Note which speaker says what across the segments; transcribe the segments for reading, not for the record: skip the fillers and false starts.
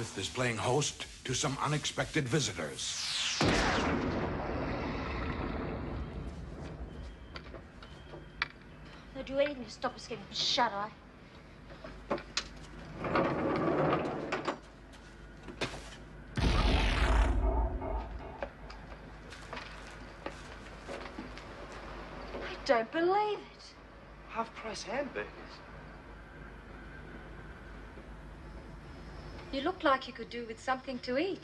Speaker 1: Earth is playing host to some unexpected visitors.
Speaker 2: They'll do anything to stop us getting shut-eye. I don't believe it.
Speaker 3: Half-price hamburgers.
Speaker 2: You look like you could do with something to eat.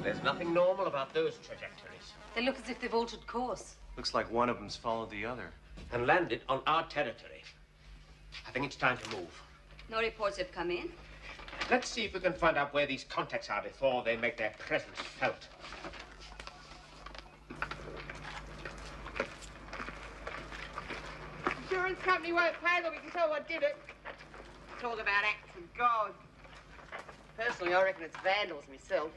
Speaker 4: There's nothing normal about those trajectories.
Speaker 2: They look as if they've altered course.
Speaker 3: Looks like one of them's followed the other.
Speaker 4: And landed on our territory. I think it's time to move.
Speaker 5: No reports have come in.
Speaker 4: Let's see if we can find out where these contacts are before they make their presence felt.
Speaker 6: Insurance company won't pay, but we can tell what did it. Talk about acts of God. Personally, I reckon it's vandals myself.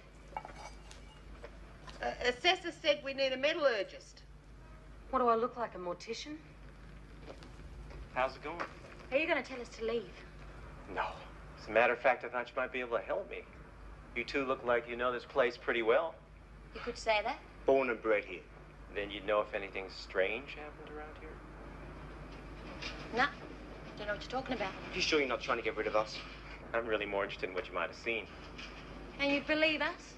Speaker 6: Assessor said we need a metallurgist.
Speaker 2: What do I look like, a mortician?
Speaker 3: How's it going?
Speaker 2: Are you going to tell us to leave?
Speaker 3: No. As a matter of fact, I thought you might be able to help me. You two look like you know this place pretty well.
Speaker 2: You could say that.
Speaker 7: Born and bred here.
Speaker 3: Then you'd know if anything strange happened around here?
Speaker 2: Nah, don't know what you're talking about.
Speaker 7: You sure you're not trying to get rid of us?
Speaker 3: I'm really more interested in what you might have seen.
Speaker 2: And you believe us?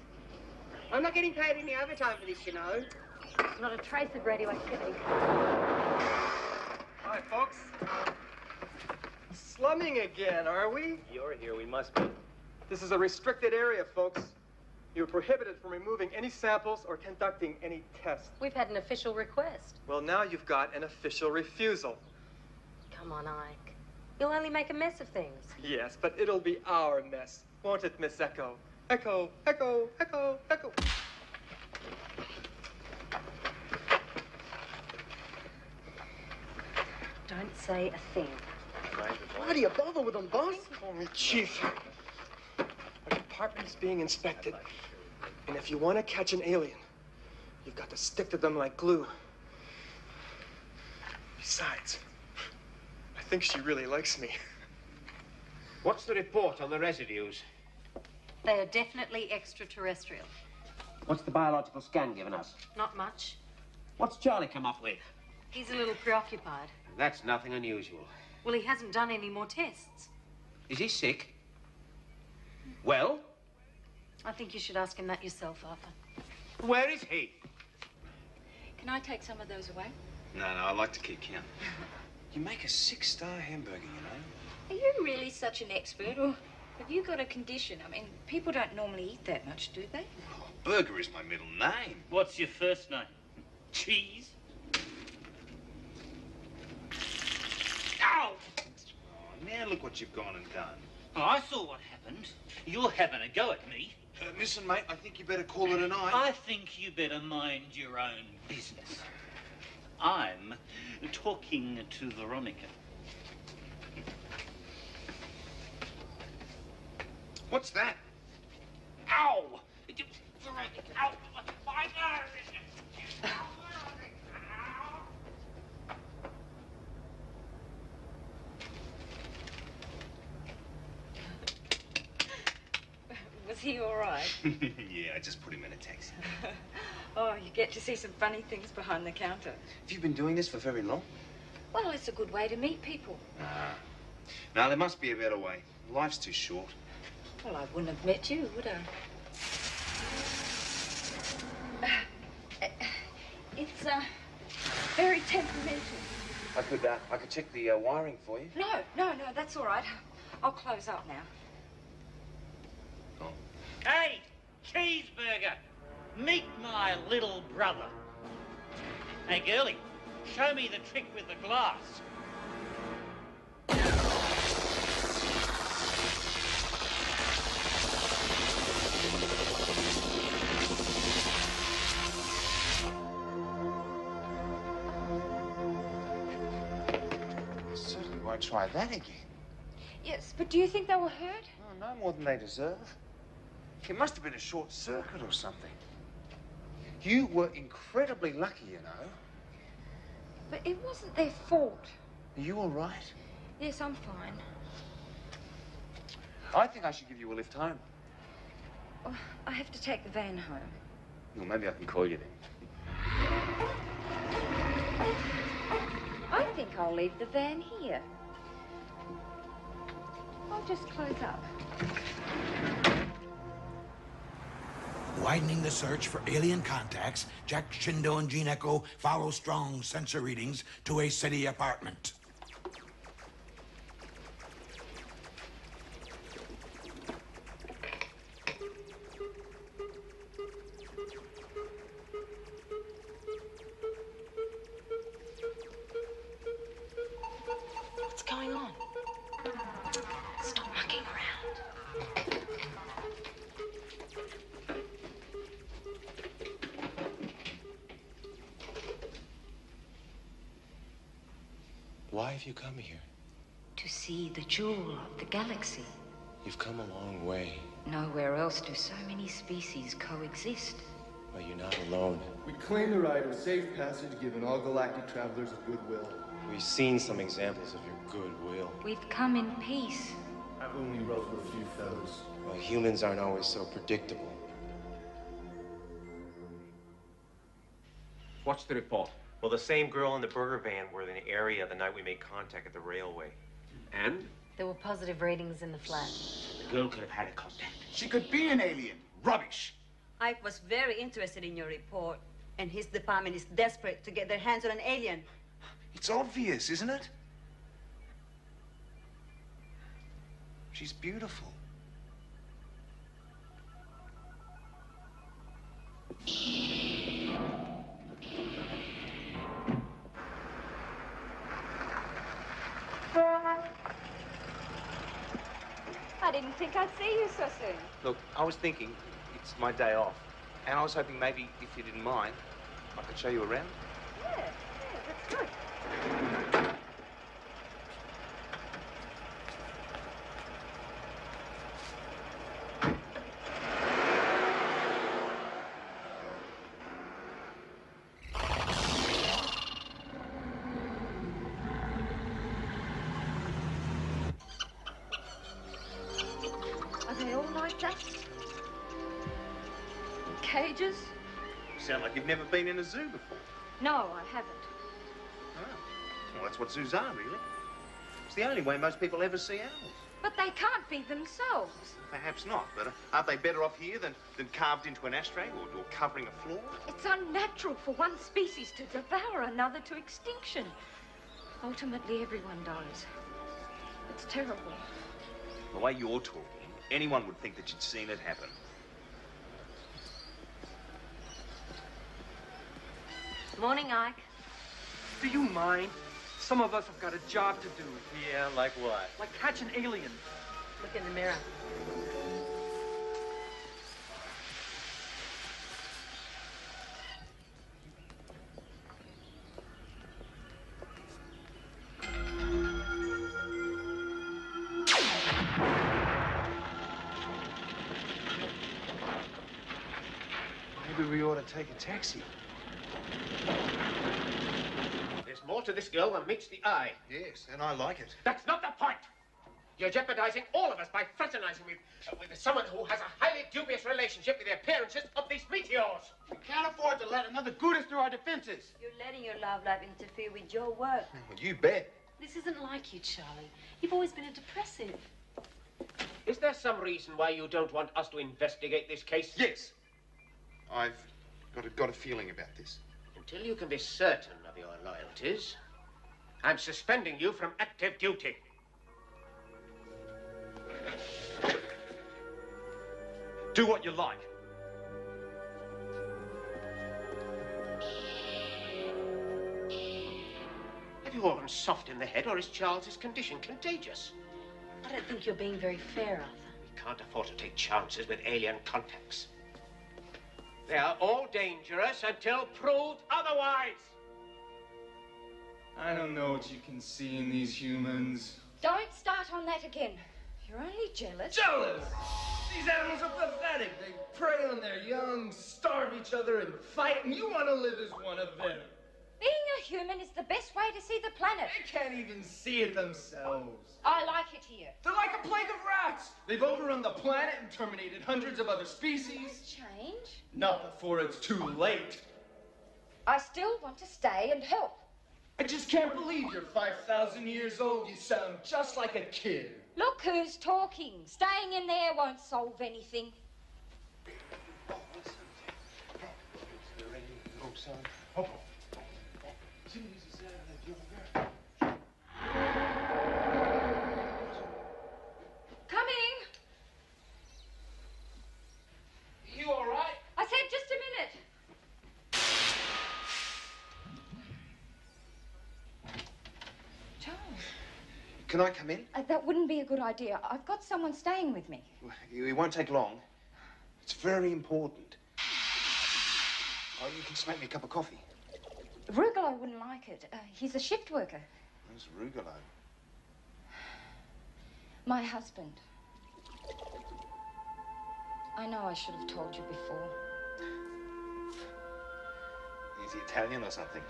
Speaker 6: I'm not getting paid any overtime for this, you know.
Speaker 2: There's not a trace of radioactivity.
Speaker 8: Hi, folks. Slumming again, are we?
Speaker 3: You're here, we must be.
Speaker 8: This is a restricted area, folks. You're prohibited from removing any samples or conducting any tests.
Speaker 2: We've had an official request.
Speaker 8: Well, now you've got an official refusal.
Speaker 2: Come on, Ike. You'll only make a mess of things.
Speaker 8: Yes, but it'll be our mess, won't it, Miss Echo? Echo, echo, echo, echo.
Speaker 2: Don't say a thing.
Speaker 8: Why do you bother with them, boss? Call me Chief. Our department is being inspected. And if you want to catch an alien, you've got to stick to them like glue. Besides, I think she really likes me.
Speaker 4: What's the report on the residues?
Speaker 2: They are definitely extraterrestrial.
Speaker 4: What's the biological scan given us?
Speaker 2: Not much.
Speaker 4: What's Charlie come up with?
Speaker 2: He's a little preoccupied.
Speaker 4: That's nothing unusual.
Speaker 2: Well, he hasn't done any more tests.
Speaker 4: Is he sick? Well?
Speaker 2: I think you should ask him that yourself, Arthur.
Speaker 4: Where is he?
Speaker 5: Can I take some of those away?
Speaker 7: No, I like to keep count. You make a 6-star hamburger, you know.
Speaker 5: Are you really such an expert, or have you got a condition? I mean, people don't normally eat that much, do they?
Speaker 7: Oh, Burger is my middle name.
Speaker 9: What's your first name? Cheese? Ow!
Speaker 7: Oh, now look what you've gone and done.
Speaker 9: Oh, I saw what happened. You're having a go at me.
Speaker 7: Listen, mate, I think you better call it a night.
Speaker 9: I think you better mind your own business. I'm talking to Veronica.
Speaker 7: What's that?
Speaker 9: Ow! Veronica, ow! My nose!
Speaker 5: Was he all right?
Speaker 7: Yeah, I just put him in a taxi.
Speaker 5: Oh, you get to see some funny things behind the counter.
Speaker 7: Have you been doing this for very long?
Speaker 5: Well, it's a good way to meet people.
Speaker 7: No, there must be a better way. Life's too short.
Speaker 5: Well, I wouldn't have met you, would I? It's very temperamental.
Speaker 7: I could check the wiring for you.
Speaker 5: No, that's all right. I'll close up now.
Speaker 7: Oh.
Speaker 9: Hey, cheeseburger! Meet my little brother. Hey, girlie, show me the trick with the glass.
Speaker 7: I certainly won't try that again.
Speaker 5: Yes, but do you think they were hurt?
Speaker 7: Oh, no more than they deserve. It must have been a short circuit or something. You were incredibly lucky, you know.
Speaker 5: But it wasn't their fault.
Speaker 7: Are you all right?
Speaker 5: Yes, I'm fine.
Speaker 7: I think I should give you a lift home.
Speaker 5: Oh, I have to take the van home.
Speaker 7: Well, maybe I can call you then.
Speaker 5: I think I'll leave the van here. I'll just close up.
Speaker 1: Widening the search for alien contacts, Jack, Shindo, and Gene Echo follow strong sensor readings to a city apartment.
Speaker 2: What's going on? Stop mucking around.
Speaker 7: Why have you come here?
Speaker 5: To see the jewel of the galaxy.
Speaker 7: You've come a long way.
Speaker 5: Nowhere else do so many species coexist.
Speaker 7: Well, you're not alone.
Speaker 8: We claim the right of safe passage given all galactic travelers of goodwill.
Speaker 7: We've seen some examples of your goodwill.
Speaker 5: We've come in peace.
Speaker 8: I've only ruffled a few feathers.
Speaker 7: Well, humans aren't always so predictable.
Speaker 4: What's the report?
Speaker 3: Well, the same girl in the burger van were in the area the night we made contact at the railway.
Speaker 4: And?
Speaker 2: There were positive ratings in the flat.
Speaker 4: The girl could have had a contact.
Speaker 10: She could be an alien. Rubbish.
Speaker 11: Ike was very interested in your report, and his department is desperate to get their hands on an alien.
Speaker 10: It's obvious, isn't it? She's beautiful.
Speaker 5: I didn't think I'd see you so soon.
Speaker 7: Look, I was thinking it's my day off, and I was hoping maybe, if you didn't mind, I could show you around.
Speaker 5: Yeah, that's good. Are they all like that? Cages?
Speaker 7: You sound like you've never been in a zoo before.
Speaker 5: No, I haven't.
Speaker 7: Oh. Well, that's what zoos are, really. It's the only way most people ever see animals.
Speaker 5: But they can't be themselves.
Speaker 7: Perhaps not, but aren't they better off here than carved into an ashtray or covering a floor?
Speaker 5: It's unnatural for one species to devour another to extinction. Ultimately, everyone dies. It's terrible.
Speaker 7: The way you're talking, anyone would think that you'd seen it happen.
Speaker 2: Morning, Ike.
Speaker 8: Do you mind? Some of us have got a job to do.
Speaker 3: Yeah, like what?
Speaker 8: Like catch an alien.
Speaker 2: Look in the mirror.
Speaker 10: Maybe we ought to take a taxi.
Speaker 4: There's more to this girl than meets the eye.
Speaker 10: Yes, and I like it.
Speaker 4: That's not the point. You're jeopardizing all of us by fraternizing with someone who has a highly dubious relationship with the appearances of these meteors.
Speaker 10: We can't afford to let another Gudis through our defenses.
Speaker 11: You're letting your love life interfere with your work.
Speaker 10: Well, you bet.
Speaker 2: This isn't like you, Charlie. You've always been a depressive.
Speaker 4: Is there some reason why you don't want us to investigate this case?
Speaker 10: Yes. I've got a feeling about this.
Speaker 4: Until you can be certain of your loyalties, I'm suspending you from active duty.
Speaker 10: Do what you like.
Speaker 4: Have you all gone soft in the head, or is Charles's condition contagious?
Speaker 2: I don't think you're being very fair, Arthur.
Speaker 4: We can't afford to take chances with alien contacts. They are all dangerous until proved otherwise.
Speaker 12: I don't know what you can see in these humans.
Speaker 5: Don't start on that again. You're only jealous.
Speaker 12: Jealous! These animals are pathetic. They prey on their young, starve each other, and fight, and you want to live as one of them.
Speaker 5: Being a human is the best way to see the planet.
Speaker 12: They can't even see it themselves.
Speaker 5: I like it here.
Speaker 12: They're like a plague of rats. They've overrun the planet and terminated hundreds of other species.
Speaker 5: Change?
Speaker 12: Not before it's too late.
Speaker 5: I still want to stay and help.
Speaker 12: I just can't believe you're 5,000 years old. You sound just like a kid.
Speaker 5: Look who's talking. Staying in there won't solve anything. Coming.
Speaker 12: You all right?
Speaker 5: I said just a minute. Charles.
Speaker 7: Can I come in?
Speaker 5: That wouldn't be a good idea. I've got someone staying with me.
Speaker 7: It won't take long. It's very important. Oh, you can smack me a cup of coffee.
Speaker 5: Rugolo wouldn't like it. He's a shift worker.
Speaker 7: Who's Rugolo?
Speaker 5: My husband. I know I should have told you before.
Speaker 7: Is he Italian or something?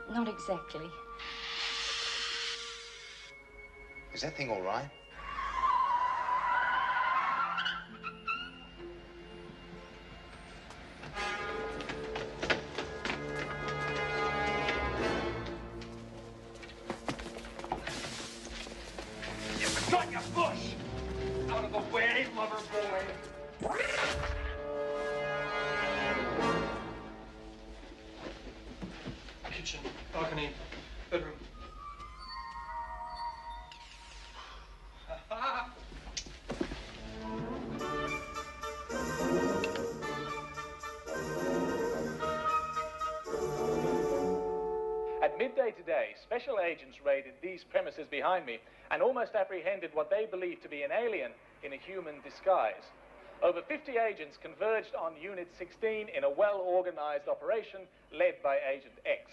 Speaker 5: Not exactly.
Speaker 7: Is that thing all right?
Speaker 12: Got your bush! Out of the way, lover boy! Kitchen, balcony, bedroom.
Speaker 13: At midday today, special agents raided these premises behind me and almost apprehended what they believed to be an alien in a human disguise. Over 50 agents converged on Unit 16 in a well-organized operation led by Agent X.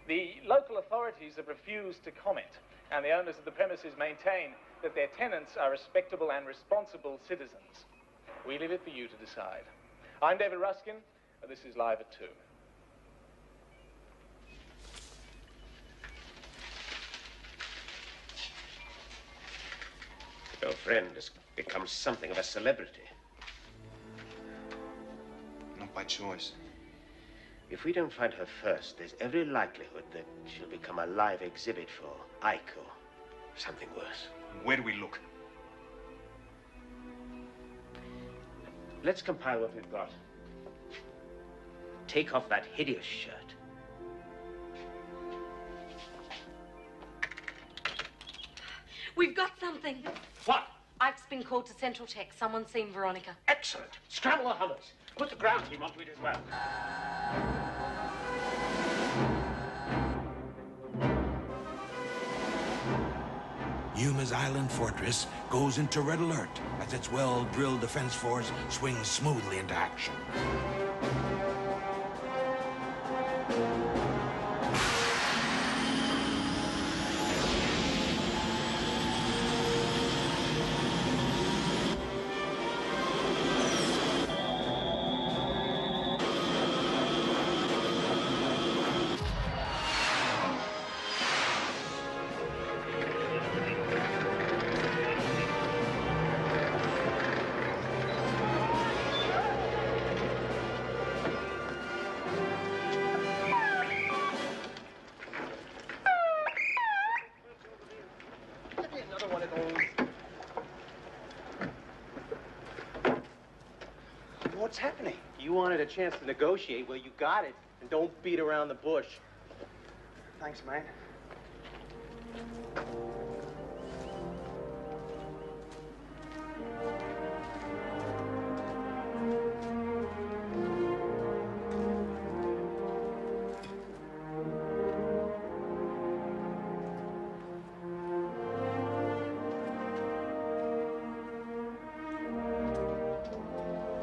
Speaker 13: The local authorities have refused to comment, and the owners of the premises maintain that their tenants are respectable and responsible citizens. We leave it for you to decide. I'm David Ruskin, and this is Live at 2.
Speaker 4: Your friend has become something of a celebrity.
Speaker 7: Not by choice.
Speaker 4: If we don't find her first, there's every likelihood that she'll become a live exhibit for Ike or something worse.
Speaker 7: Where do we look?
Speaker 4: Let's compile what we've got. Take off that hideous shirt.
Speaker 2: We've got something.
Speaker 4: What?
Speaker 2: Ike's been called to Central Tech. Someone's seen Veronica.
Speaker 4: Excellent. Scramble the hunters. Put the ground team onto it as well.
Speaker 1: Yuma's island fortress goes into red alert as its well-drilled defense force swings smoothly into action.
Speaker 7: What's happening?
Speaker 3: You wanted a chance to negotiate. Well, you got it. And don't beat around the bush.
Speaker 7: Thanks, mate.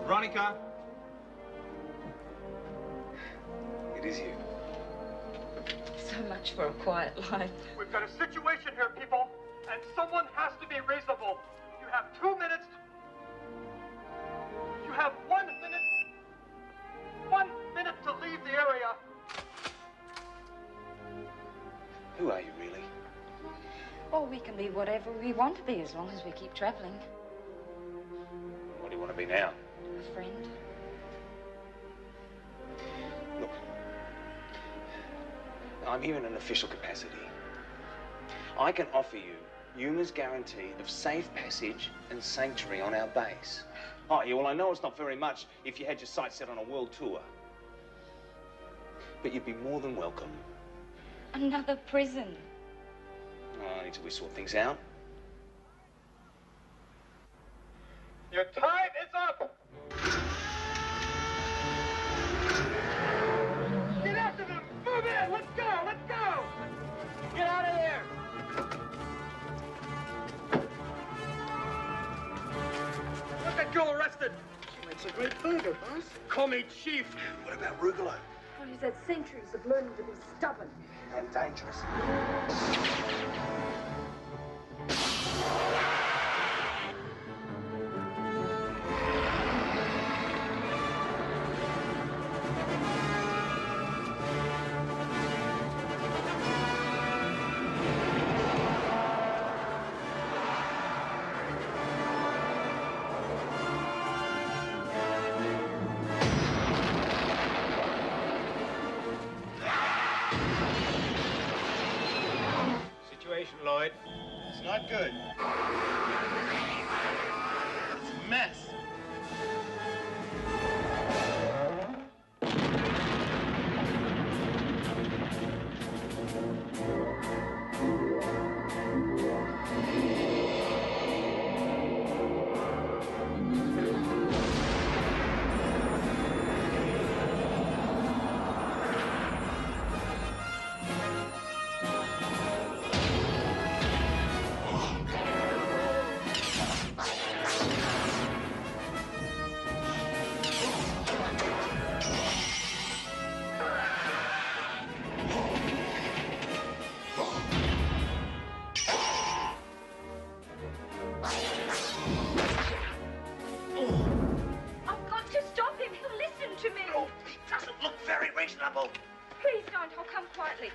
Speaker 12: Veronica!
Speaker 7: It is you.
Speaker 5: So much for a quiet life.
Speaker 14: We've got a situation here, people, and someone has to be reasonable. You have 2 minutes.
Speaker 8: have 1 minute. 1 minute to leave the area.
Speaker 7: Who are you, really?
Speaker 5: Well, we can be whatever we want to be as long as we keep traveling.
Speaker 7: What do you want to be now?
Speaker 5: A friend.
Speaker 7: Look, I'm here in an official capacity. I can offer you Yuma's guarantee of safe passage and sanctuary on our base. Oh, yeah, well, I know it's not very much if you had your sights set on a world tour. But you'd be more than welcome.
Speaker 5: Another prison.
Speaker 7: Oh, until we sort things out.
Speaker 8: Your time is up! Get after them! Move in! Let's go! Let's go! Get out of there! Get that girl arrested!
Speaker 12: She makes a great burger, boss.
Speaker 8: Call me Chief.
Speaker 7: What about Rugolo?
Speaker 5: Well, he's had centuries of learning to be stubborn.
Speaker 7: And dangerous.
Speaker 8: Lloyd. It's not good. It's a mess.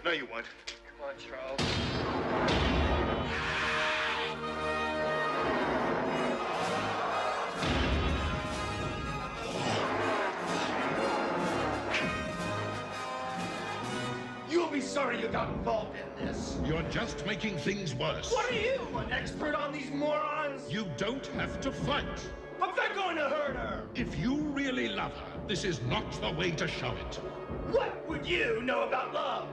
Speaker 10: No, you won't.
Speaker 8: Come on, Charles.
Speaker 12: You'll be sorry you got involved in this.
Speaker 1: You're just making things worse.
Speaker 12: What are you, an expert on these morons?
Speaker 1: You don't have to fight.
Speaker 12: But they're going to hurt her.
Speaker 1: If you really love her, this is not the way to show it.
Speaker 12: What would you know about love?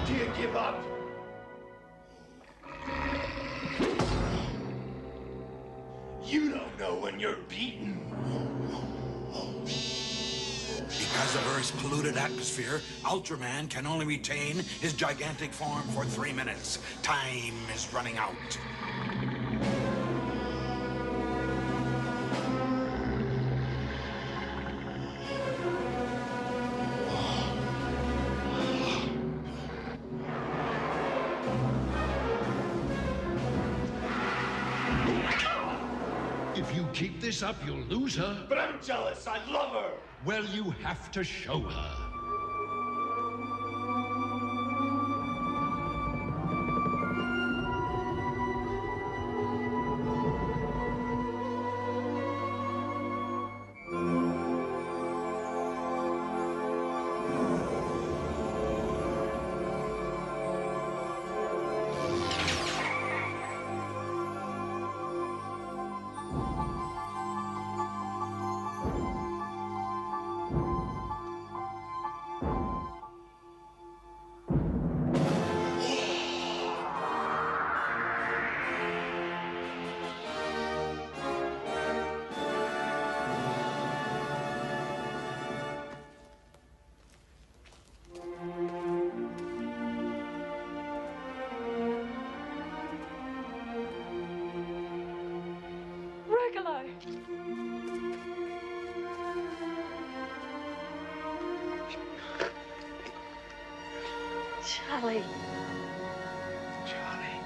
Speaker 12: Do you give up? You don't know when you're beaten.
Speaker 1: Because of Earth's polluted atmosphere, Ultraman can only retain his gigantic form for 3 minutes. Time is running out. If you keep this up, you'll lose her.
Speaker 12: But I'm jealous. I love her.
Speaker 1: Well, you have to show her.
Speaker 5: Charlie.
Speaker 7: Charlie.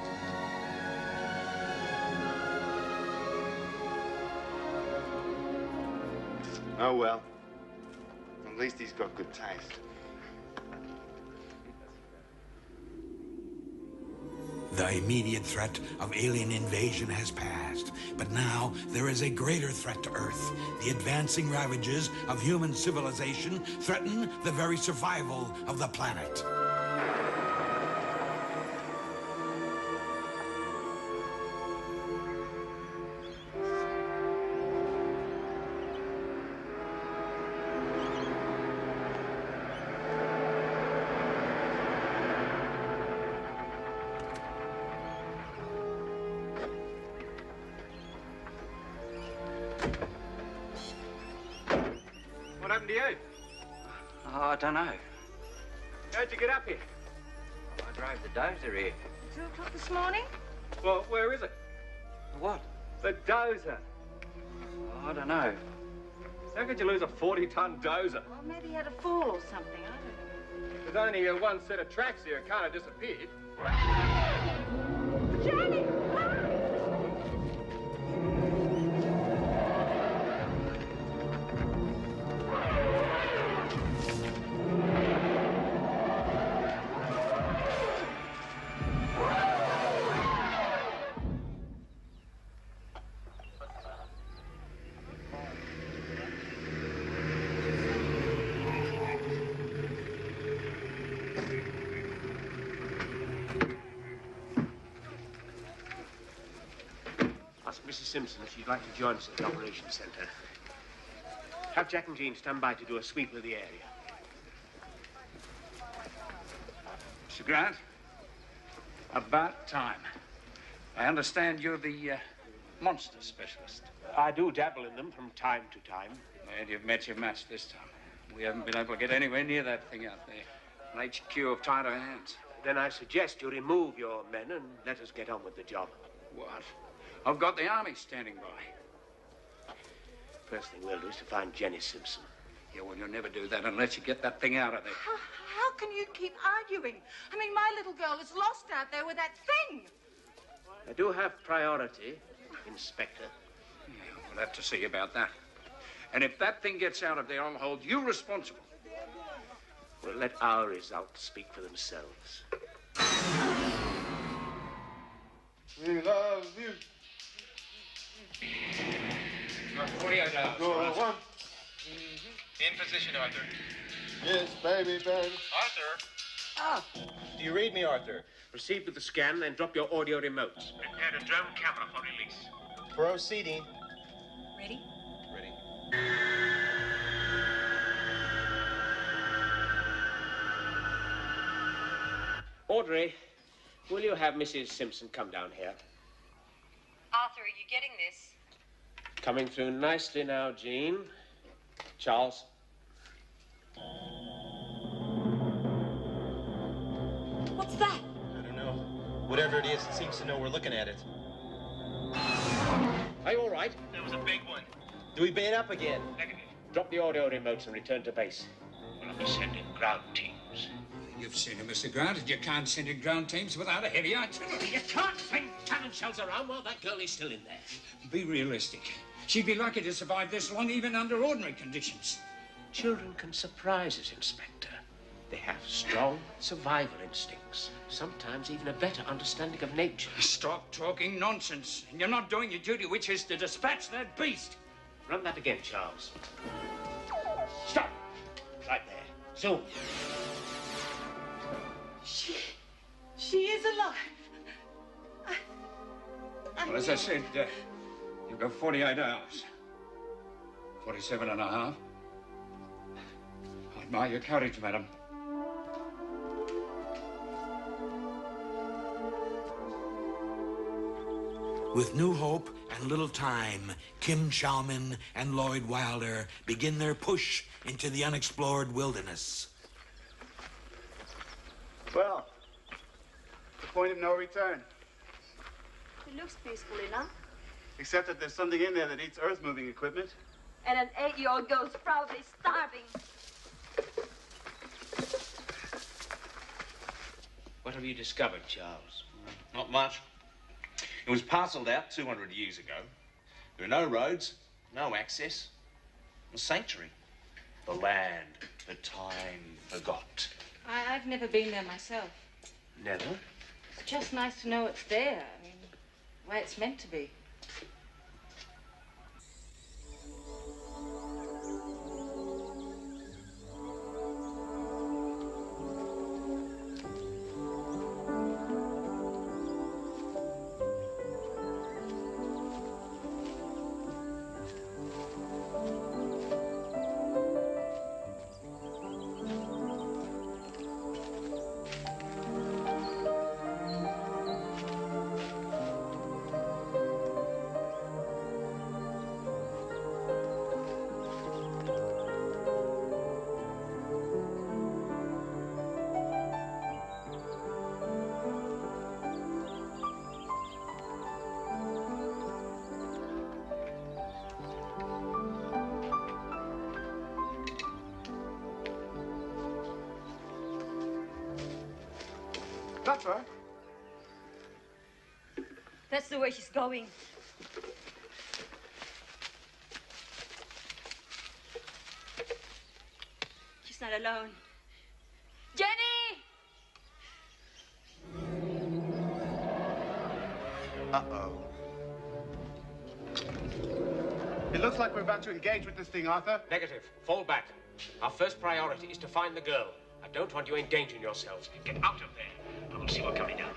Speaker 10: Oh, well. At least he's got good taste.
Speaker 1: The immediate threat of alien invasion has passed, but now there is a greater threat to Earth. The advancing ravages of human civilization threaten the very survival of the planet.
Speaker 3: What happened to you?
Speaker 9: Oh, I don't know.
Speaker 3: How'd you get up here?
Speaker 9: I drove the dozer here.
Speaker 5: 2 o'clock this morning?
Speaker 3: Well, where is it?
Speaker 9: What?
Speaker 3: The dozer.
Speaker 9: Oh, I don't know.
Speaker 3: How could you lose a 40-ton dozer?
Speaker 5: Well, maybe he had a fall or something. I don't know.
Speaker 3: There's only one set of tracks here. It kind of disappeared.
Speaker 5: Charlie!
Speaker 4: Ask Mrs. Simpson if she'd like to join us at the operations centre. Have Jack and Jean stand by to do a sweep of the area.
Speaker 14: Mr. Grant, about time. I understand you're the monster specialist.
Speaker 4: I do dabble in them from time to time.
Speaker 14: And you've met your match this time. We haven't been able to get anywhere near that thing out there. An HQ have tied our hands.
Speaker 4: Then I suggest you remove your men and let us get on with the job.
Speaker 14: What? I've got the army standing by.
Speaker 4: First thing we'll do is to find Jenny Simpson.
Speaker 14: Yeah, well, you'll never do that unless you get that thing out of there.
Speaker 15: How can you keep arguing? I mean, my little girl is lost out there with that thing.
Speaker 4: I do have priority, Inspector.
Speaker 14: Yeah, we'll have to see about that. And if that thing gets out of there, I'll hold you responsible.
Speaker 4: We'll let our results speak for themselves.
Speaker 10: We love you.
Speaker 14: 48 hours.
Speaker 10: Go on.
Speaker 16: In position, Arthur.
Speaker 10: Yes, baby.
Speaker 16: Arthur!
Speaker 15: Ah.
Speaker 16: Do you read me, Arthur?
Speaker 4: Proceed with the scan, then drop your audio remotes.
Speaker 16: Prepare the drone camera for release. Proceeding.
Speaker 15: Ready?
Speaker 16: Ready.
Speaker 4: Audrey, will you have Mrs. Simpson come down here?
Speaker 11: Arthur, are you getting this?
Speaker 4: Coming through nicely now, Jean. Charles.
Speaker 15: What's that?
Speaker 16: I don't know. Whatever it is, it seems to know we're looking at it.
Speaker 4: Are you all right?
Speaker 16: There was a big one. Do we bait up again?
Speaker 4: Negative. Drop the audio remotes and return to base. We'll be sending ground teams.
Speaker 14: You've seen it, Mr. Grant, and you can't send in ground teams without a heavy artillery.
Speaker 4: You can't fling cannon shells around while that girl is still in there.
Speaker 14: Be realistic. She'd be lucky to survive this long even under ordinary conditions.
Speaker 4: Children can surprise us, Inspector. They have strong survival instincts, sometimes even a better understanding of nature.
Speaker 14: Stop talking nonsense. You're not doing your duty, which is to dispatch that beast.
Speaker 4: Run that again, Charles. Stop! Right there. Soon.
Speaker 15: She is alive.
Speaker 14: Well, as I said, you've got 48 hours. 47 and a half. I admire your courage, madam.
Speaker 1: With new hope and little time, Kim Chalman and Lloyd Wilder begin their push into the unexplored wilderness.
Speaker 10: Well, the point of no return.
Speaker 11: It looks peaceful enough.
Speaker 10: Except that there's something in there that eats earth-moving equipment.
Speaker 11: And an 8-year-old girl's proudly starving.
Speaker 17: What have you discovered, Charles?
Speaker 7: Not much. It was parcelled out 200 years ago. There are no roads, no access. A sanctuary. The land, the time forgot.
Speaker 5: I've never been there myself.
Speaker 17: Never?
Speaker 5: It's just nice to know it's there. I mean, where it's meant to be.
Speaker 8: That's her.
Speaker 11: That's the way she's going. She's not alone. Jenny!
Speaker 18: Uh-oh. It looks like we're about to engage with this thing, Arthur.
Speaker 4: Negative. Fall back. Our first priority is to find the girl. I don't want you endangering yourselves. Get out of there. I will see what can be done.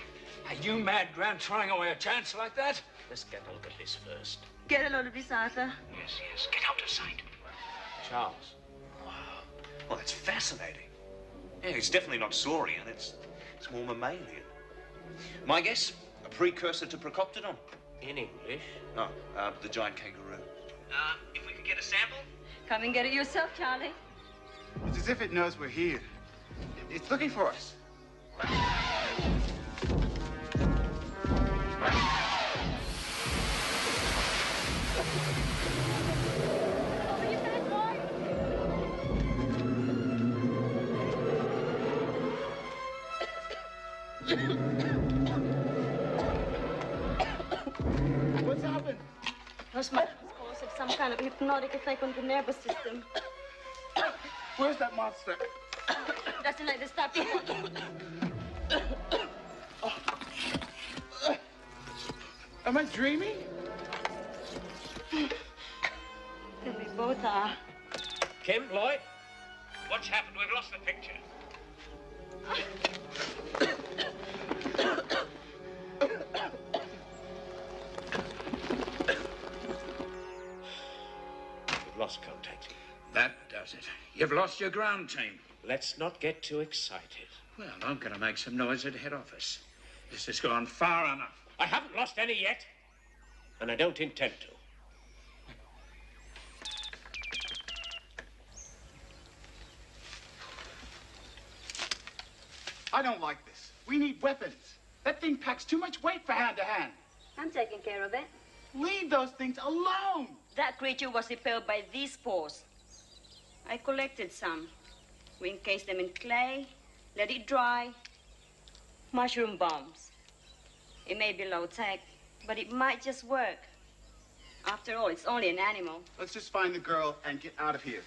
Speaker 14: Are you mad, Grant, throwing away a chance like that?
Speaker 4: Let's get a look at this first.
Speaker 11: Get a load of this, Arthur.
Speaker 4: Yes, yes. Get out of sight. Charles.
Speaker 7: Well, that's fascinating. Yeah, it's definitely not saurian. It's more mammalian. My guess, a precursor to Procoptodon.
Speaker 4: In English?
Speaker 7: No, the giant kangaroo.
Speaker 4: If we could get a sample?
Speaker 11: Come and get it yourself, Charlie.
Speaker 18: It's as if it knows we're here. It's looking for us. What's happened?
Speaker 11: Those mushrooms have some kind of hypnotic effect on the nervous system.
Speaker 18: Where's that monster?
Speaker 11: Doesn't like to stop people.
Speaker 18: Am I dreaming?
Speaker 11: Then we both are.
Speaker 4: Kim, Lloyd? What's happened? We've lost the picture. We've lost contact.
Speaker 14: That does it. You've lost your ground team.
Speaker 4: Let's not get too excited.
Speaker 14: Well, I'm going to make some noise at head office. This has gone far enough.
Speaker 4: I haven't lost any yet, and I don't intend to.
Speaker 18: I don't like this. We need weapons. That thing packs too much weight for hand-to-hand.
Speaker 11: I'm taking care of it.
Speaker 18: Leave those things alone.
Speaker 11: That creature was repelled by these spores. I collected some. We encased them in clay, let it dry. Mushroom bombs. It may be low-tech, but it might just work. After all, it's only an animal.
Speaker 18: Let's just find the girl and get out of here.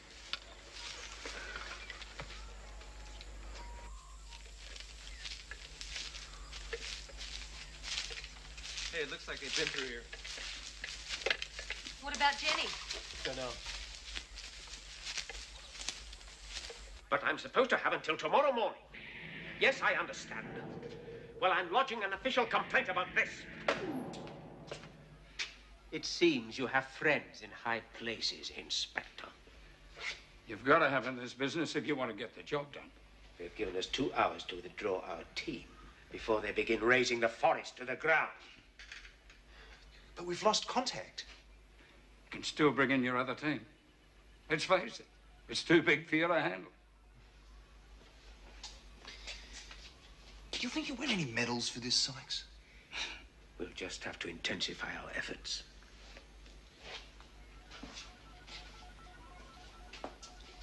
Speaker 8: Hey, it looks like they've been through here.
Speaker 5: What about Jenny?
Speaker 8: Don't know.
Speaker 4: But I'm supposed to have until tomorrow morning. Yes, I understand. Well, I'm lodging an official complaint about this. It seems you have friends in high places, Inspector.
Speaker 14: You've got to have in this business if you want to get the job done.
Speaker 4: They've given us 2 hours to withdraw our team before they begin razing the forest to the ground.
Speaker 7: But we've lost contact.
Speaker 14: You can still bring in your other team. Let's face it, it's too big for you to handle.
Speaker 7: Do you think you win any medals for this, Sykes?
Speaker 4: We'll just have to intensify our efforts.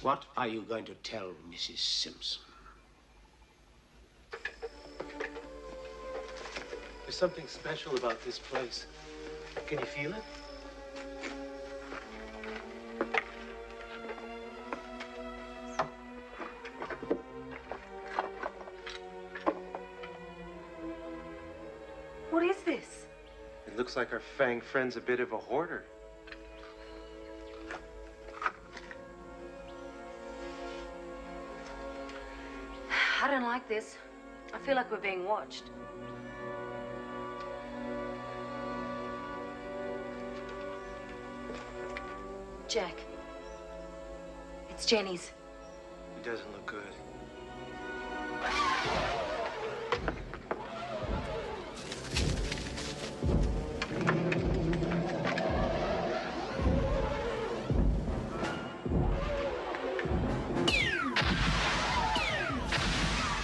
Speaker 4: What are you going to tell Mrs. Simpson?
Speaker 16: something special about this place. Can you feel it?
Speaker 2: What is this?
Speaker 16: It looks like our Fang friend's a bit of a hoarder.
Speaker 2: I don't like this. I feel like we're being watched. Jack. It's Jenny's.
Speaker 16: He doesn't look good.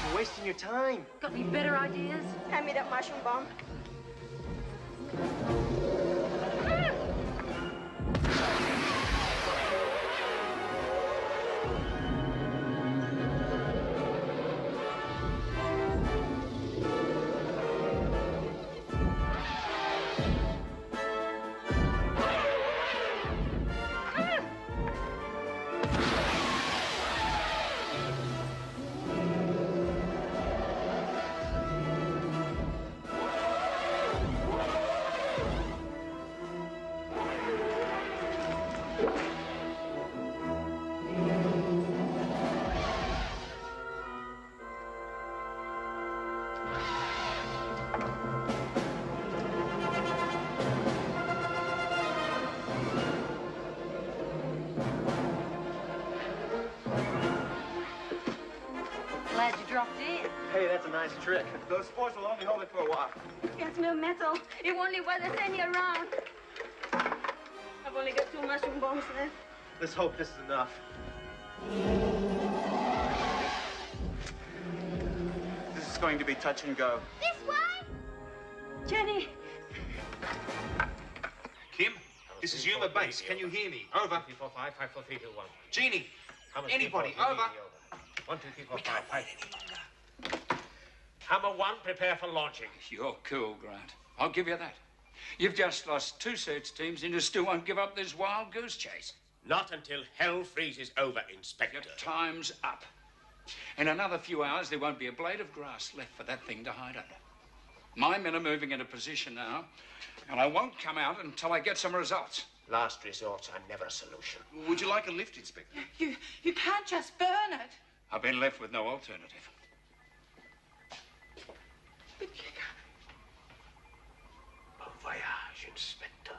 Speaker 6: You're wasting your time.
Speaker 2: Got any better ideas?
Speaker 11: Hand me that mushroom bomb.
Speaker 2: Glad you dropped in.
Speaker 16: Hey, that's a nice trick. Those spores will only hold it for a while.
Speaker 11: Can smell metal. If only there's any around. I've only got 2 mushroom bombs left.
Speaker 16: Let's hope this is enough. This is going to be touch and go.
Speaker 11: This way? Jenny!
Speaker 7: Kim, this is Yuma Base. Can you hear me? Over.
Speaker 4: 3, 4, 5, 5, 4, 3, 2, 1.
Speaker 7: Jeannie, anybody, over.
Speaker 4: 1, 2, 3, 4, 5, 5. Hammer 1, prepare for launching.
Speaker 14: You're cool, Grant. I'll give you that. You've just lost 2 search teams and you still won't give up this wild goose chase.
Speaker 4: Not until hell freezes over, Inspector.
Speaker 14: Your time's up. In another few hours, there won't be a blade of grass left for that thing to hide under. My men are moving into position now, and I won't come out until I get some results.
Speaker 4: Last resorts are never a solution.
Speaker 7: Would you like a lift, Inspector?
Speaker 15: You can't just burn it.
Speaker 14: I've been left with no alternative.
Speaker 4: Bon voyage, Inspector.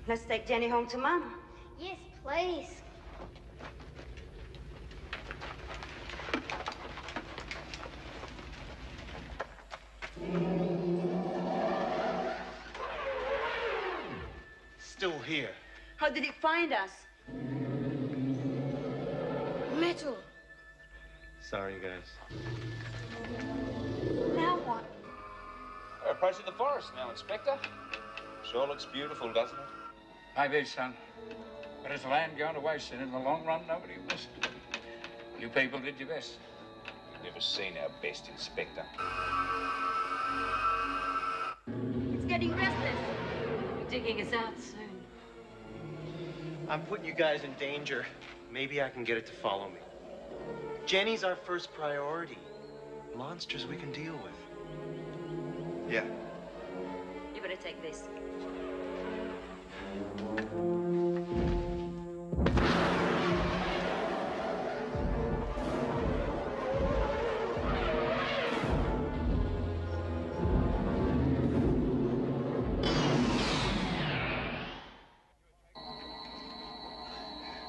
Speaker 11: Let's take Jenny home to Mama.
Speaker 19: Yes, please.
Speaker 16: Still here.
Speaker 11: How did it find us?
Speaker 15: Metal.
Speaker 16: Sorry, guys.
Speaker 15: Now what?
Speaker 7: We're approaching the forest now, Inspector. Sure looks beautiful, doesn't it?
Speaker 14: Maybe, son. But is the land going to waste, and in the long run, nobody will listen. You people did your best.
Speaker 7: You've never seen our best, Inspector.
Speaker 11: It's getting restless.
Speaker 2: You're digging us out soon.
Speaker 16: I'm putting you guys in danger. Maybe I can get it to follow me. Jenny's our first priority. Monsters we can deal with. Yeah.
Speaker 11: You better take this.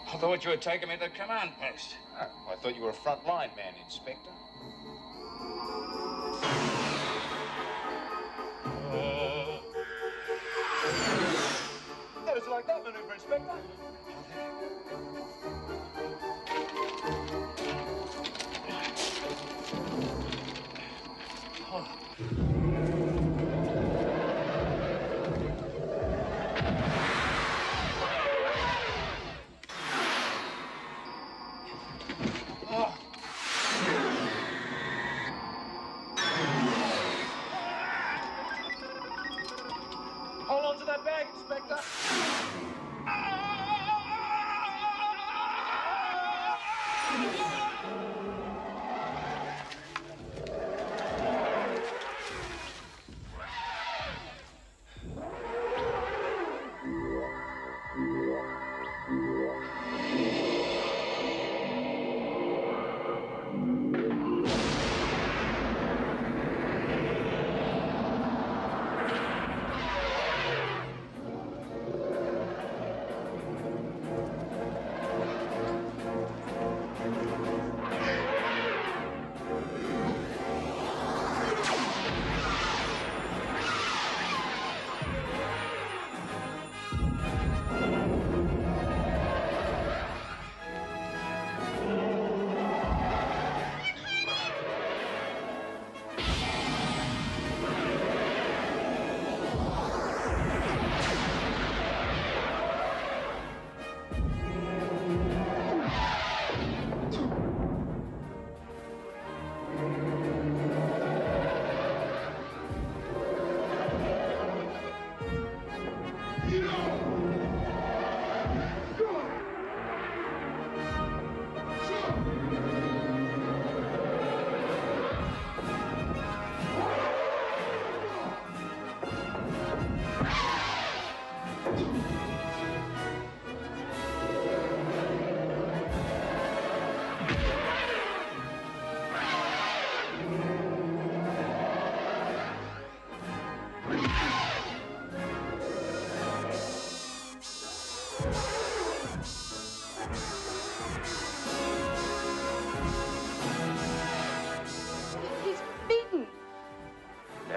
Speaker 14: I thought you were taking me to the command post.
Speaker 7: Oh, I thought you were a front-line man, Inspector. How does it like that maneuver, Inspector?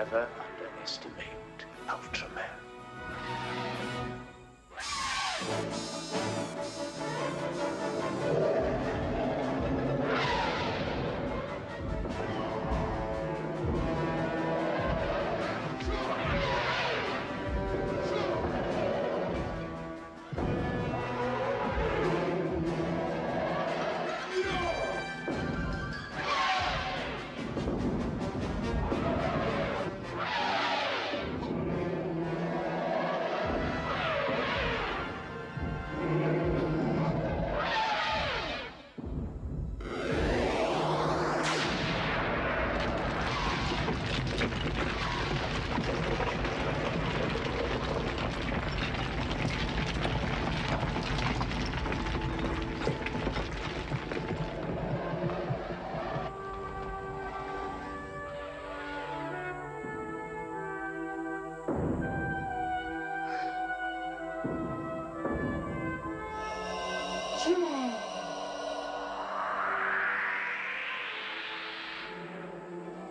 Speaker 16: Never underestimate Ultraman.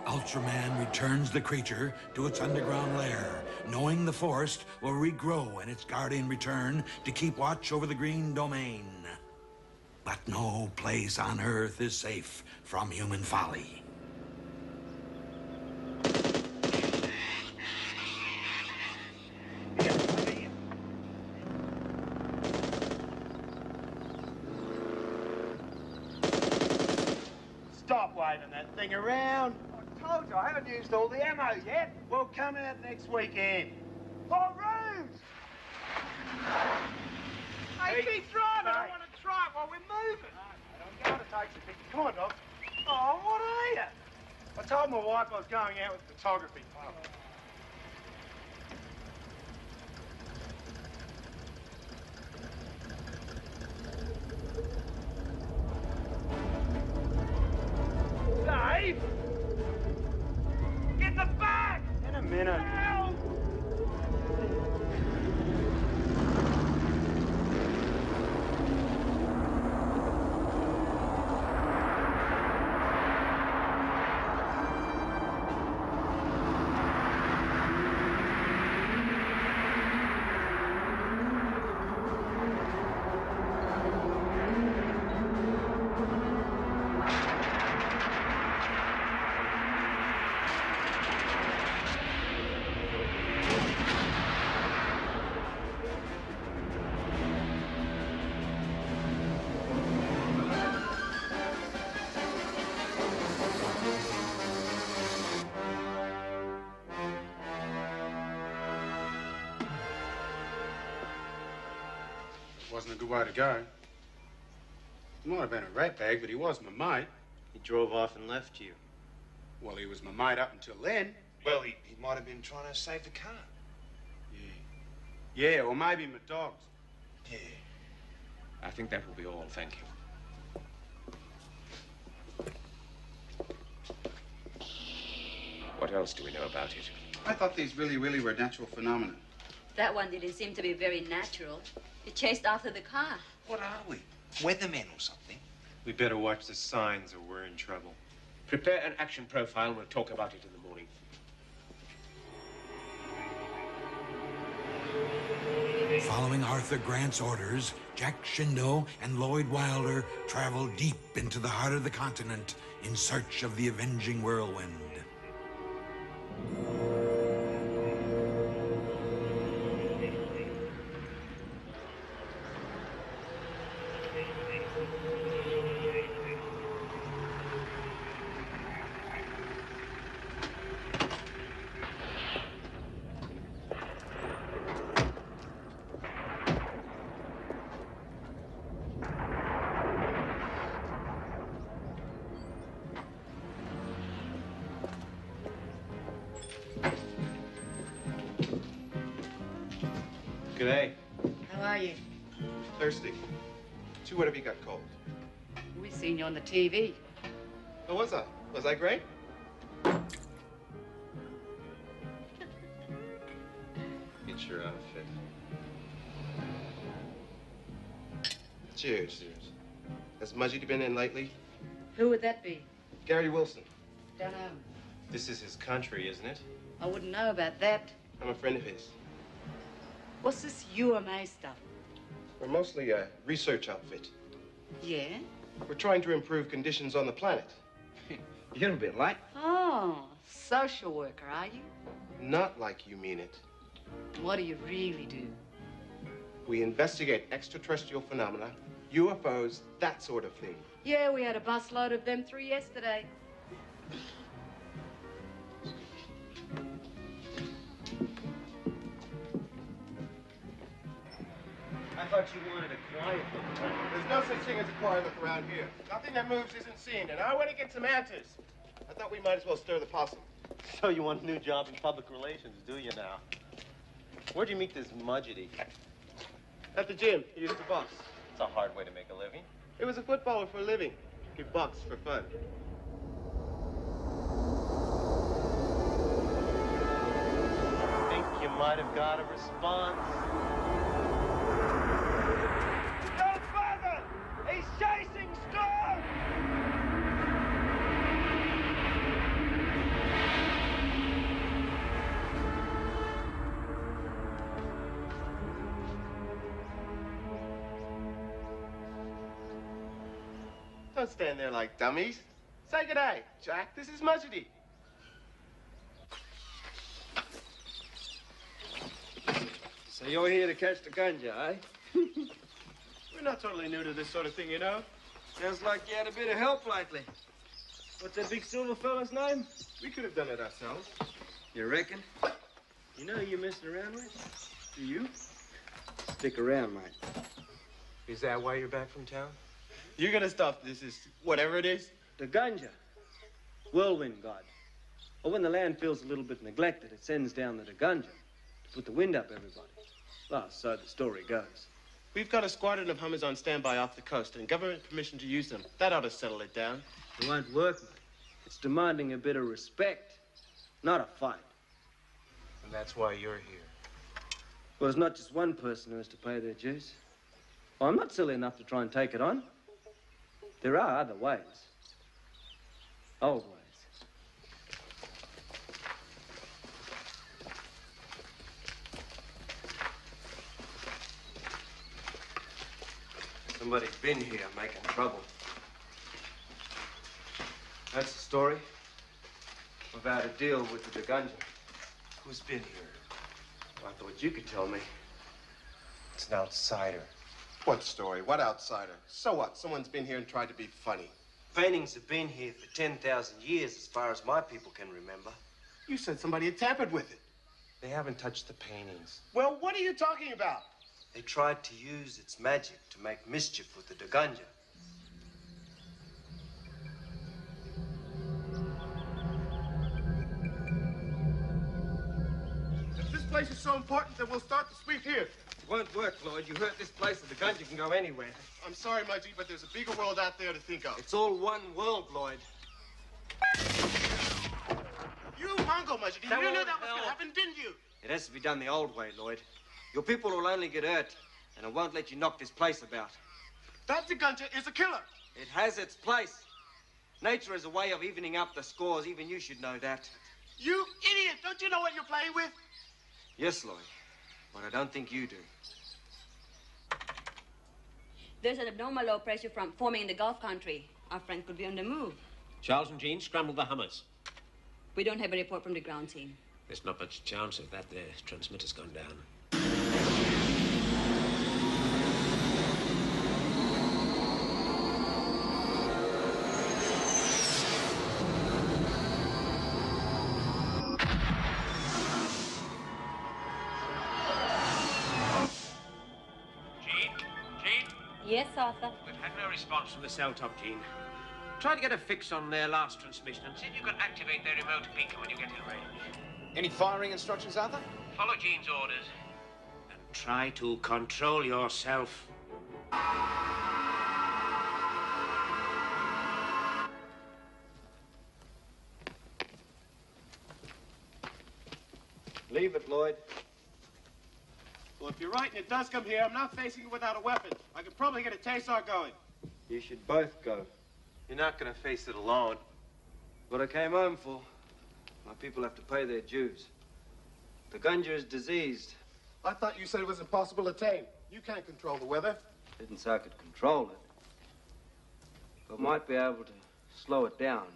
Speaker 1: Ultraman returns the creature to its underground lair, knowing the forest will regrow and its guardian return to keep watch over the green domain. But no place on Earth is safe from human folly.
Speaker 18: Stop waving that thing around. I told you I haven't used all the ammo yet. We'll come out next weekend. Oh, Ruse! Hey, keep driving. I want to try it while we're moving. I'm going to take some pictures. Come on, Doc. Oh, what are you? I told my wife I was going out with photography. Oh. Dave! Get the bag! In a minute. Help!
Speaker 10: Wasn't a good way to go. He might have been a ratbag, but he was my mate.
Speaker 16: He drove off and left you.
Speaker 10: Well, he was my mate up until then.
Speaker 16: Well, he might have been trying to save the car.
Speaker 10: Yeah, or maybe my dogs.
Speaker 16: Yeah. I think that will be all, thank you. What else do we know about it?
Speaker 10: I thought these really were natural phenomena.
Speaker 11: That one didn't seem to be very natural. It chased after the car.
Speaker 16: What are we? Weathermen or something? We better watch the signs or we're in trouble. Prepare an action profile and we'll talk about it in the morning.
Speaker 1: Following Arthur Grant's orders, Jack Shindo and Lloyd Wilder travel deep into the heart of the continent in search of the avenging whirlwind.
Speaker 16: G'day.
Speaker 19: How are you?
Speaker 10: Thirsty. Gee, what have you got cold?
Speaker 19: We seen you on the TV.
Speaker 10: Oh, was I? Was I great?
Speaker 16: Get your outfit.
Speaker 8: Cheers. Has Mudgy been in lately?
Speaker 19: Who would that be?
Speaker 8: Gary Wilson.
Speaker 19: Don't know.
Speaker 16: This is his country, isn't it?
Speaker 19: I wouldn't know about that.
Speaker 8: I'm a friend of his.
Speaker 19: What's this UMA stuff?
Speaker 8: We're mostly a research outfit.
Speaker 19: Yeah?
Speaker 8: We're trying to improve conditions on the planet.
Speaker 17: You're a bit late.
Speaker 19: Oh, social worker, are you?
Speaker 8: Not like you mean it.
Speaker 19: What do you really do?
Speaker 8: We investigate extraterrestrial phenomena, UFOs, that sort of thing.
Speaker 19: Yeah, we had a busload of them through yesterday.
Speaker 16: I thought you wanted a quiet look.
Speaker 8: There's no such thing as a quiet look around here. Nothing that moves isn't seen, and I want to get some answers. I thought we might as well stir the possum.
Speaker 16: So you want a new job in public relations, do you now? Where'd you meet this mudgety?
Speaker 8: At the gym. He used to box.
Speaker 16: It's a hard way to make a living.
Speaker 8: He was a footballer for a living. He boxed for fun.
Speaker 16: Think you might have got a response?
Speaker 18: Go further! He's chasing Storm!
Speaker 8: Don't stand there like dummies. Say good day, Jack. This is Mudgety.
Speaker 17: So you're here to catch the ganja, eh?
Speaker 8: We're not totally new to this sort of thing, you know.
Speaker 17: Sounds like you had a bit of help lately. What's that big silver fella's name?
Speaker 8: We could have done it ourselves.
Speaker 17: You reckon? You know who you're messing around with? Do you? Stick around, mate.
Speaker 16: Is that why you're back from town?
Speaker 8: You're gonna stop this, whatever it is?
Speaker 17: The ganja. Whirlwind god. Or when the land feels a little bit neglected, it sends down the ganja to put the wind up everybody. Well, so the story goes.
Speaker 8: We've got a squadron of Hummers on standby off the coast and government permission to use them. That ought to settle it down.
Speaker 17: It won't work, mate. It's demanding a bit of respect, not a fight.
Speaker 16: And that's why you're here.
Speaker 17: Well, there's not just one person who has to pay their dues. Well, I'm not silly enough to try and take it on. There are other ways. Old ways.
Speaker 16: Somebody's been here making trouble. That's the story. About a deal with the ganja. Who's been here? Well, I thought you could tell me. It's an outsider.
Speaker 8: What story? What outsider? So what? Someone's been here and tried to be funny.
Speaker 16: Paintings have been here for 10,000 years, as far as my people can remember.
Speaker 8: You said somebody had tampered with it.
Speaker 16: They haven't touched the paintings.
Speaker 8: Well, what are you talking about?
Speaker 16: They tried to use its magic to make mischief with the ganja.
Speaker 8: If this place is so important, then we'll start the sweep here.
Speaker 17: It won't work, Lloyd. You hurt this place and the ganja can go anywhere.
Speaker 8: I'm sorry, Mudgy, but there's a bigger world out there to think of.
Speaker 17: It's all one world, Lloyd.
Speaker 8: You mongo, Mudgy. You knew that was going to happen, didn't you?
Speaker 17: It has to be done the old way, Lloyd. Your people will only get hurt, and I won't let you knock this place about.
Speaker 8: That ganja is a killer.
Speaker 17: It has its place. Nature is a way of evening up the scores. Even you should know that.
Speaker 8: You idiot! Don't you know what you're playing with?
Speaker 17: Yes, Lloyd, but I don't think you do.
Speaker 11: There's an abnormal low pressure front forming in the Gulf country. Our friend could be on the move.
Speaker 20: Charles and Jean, scramble the Hummers.
Speaker 11: We don't have a report from the ground team.
Speaker 20: There's not much chance of that. Their transmitter's gone down.
Speaker 2: Yes, Arthur.
Speaker 20: We've had no response from the cell top, Jean. Try to get a fix on their last transmission and see if you can activate their remote beacon when you get in range.
Speaker 7: Any firing instructions, Arthur?
Speaker 20: Follow Jean's orders. And try to control yourself.
Speaker 17: Leave it, Lloyd.
Speaker 8: Well, if you're right and it does come here, I'm not facing it without a weapon. I could probably get a taser going.
Speaker 17: You should both go.
Speaker 16: You're not going to face it alone.
Speaker 17: What I came home for. My people have to pay their dues. The Gunja is diseased.
Speaker 18: I thought you said it was impossible to tame. You can't control the weather.
Speaker 17: Didn't say I could control it. But might be able to slow it down,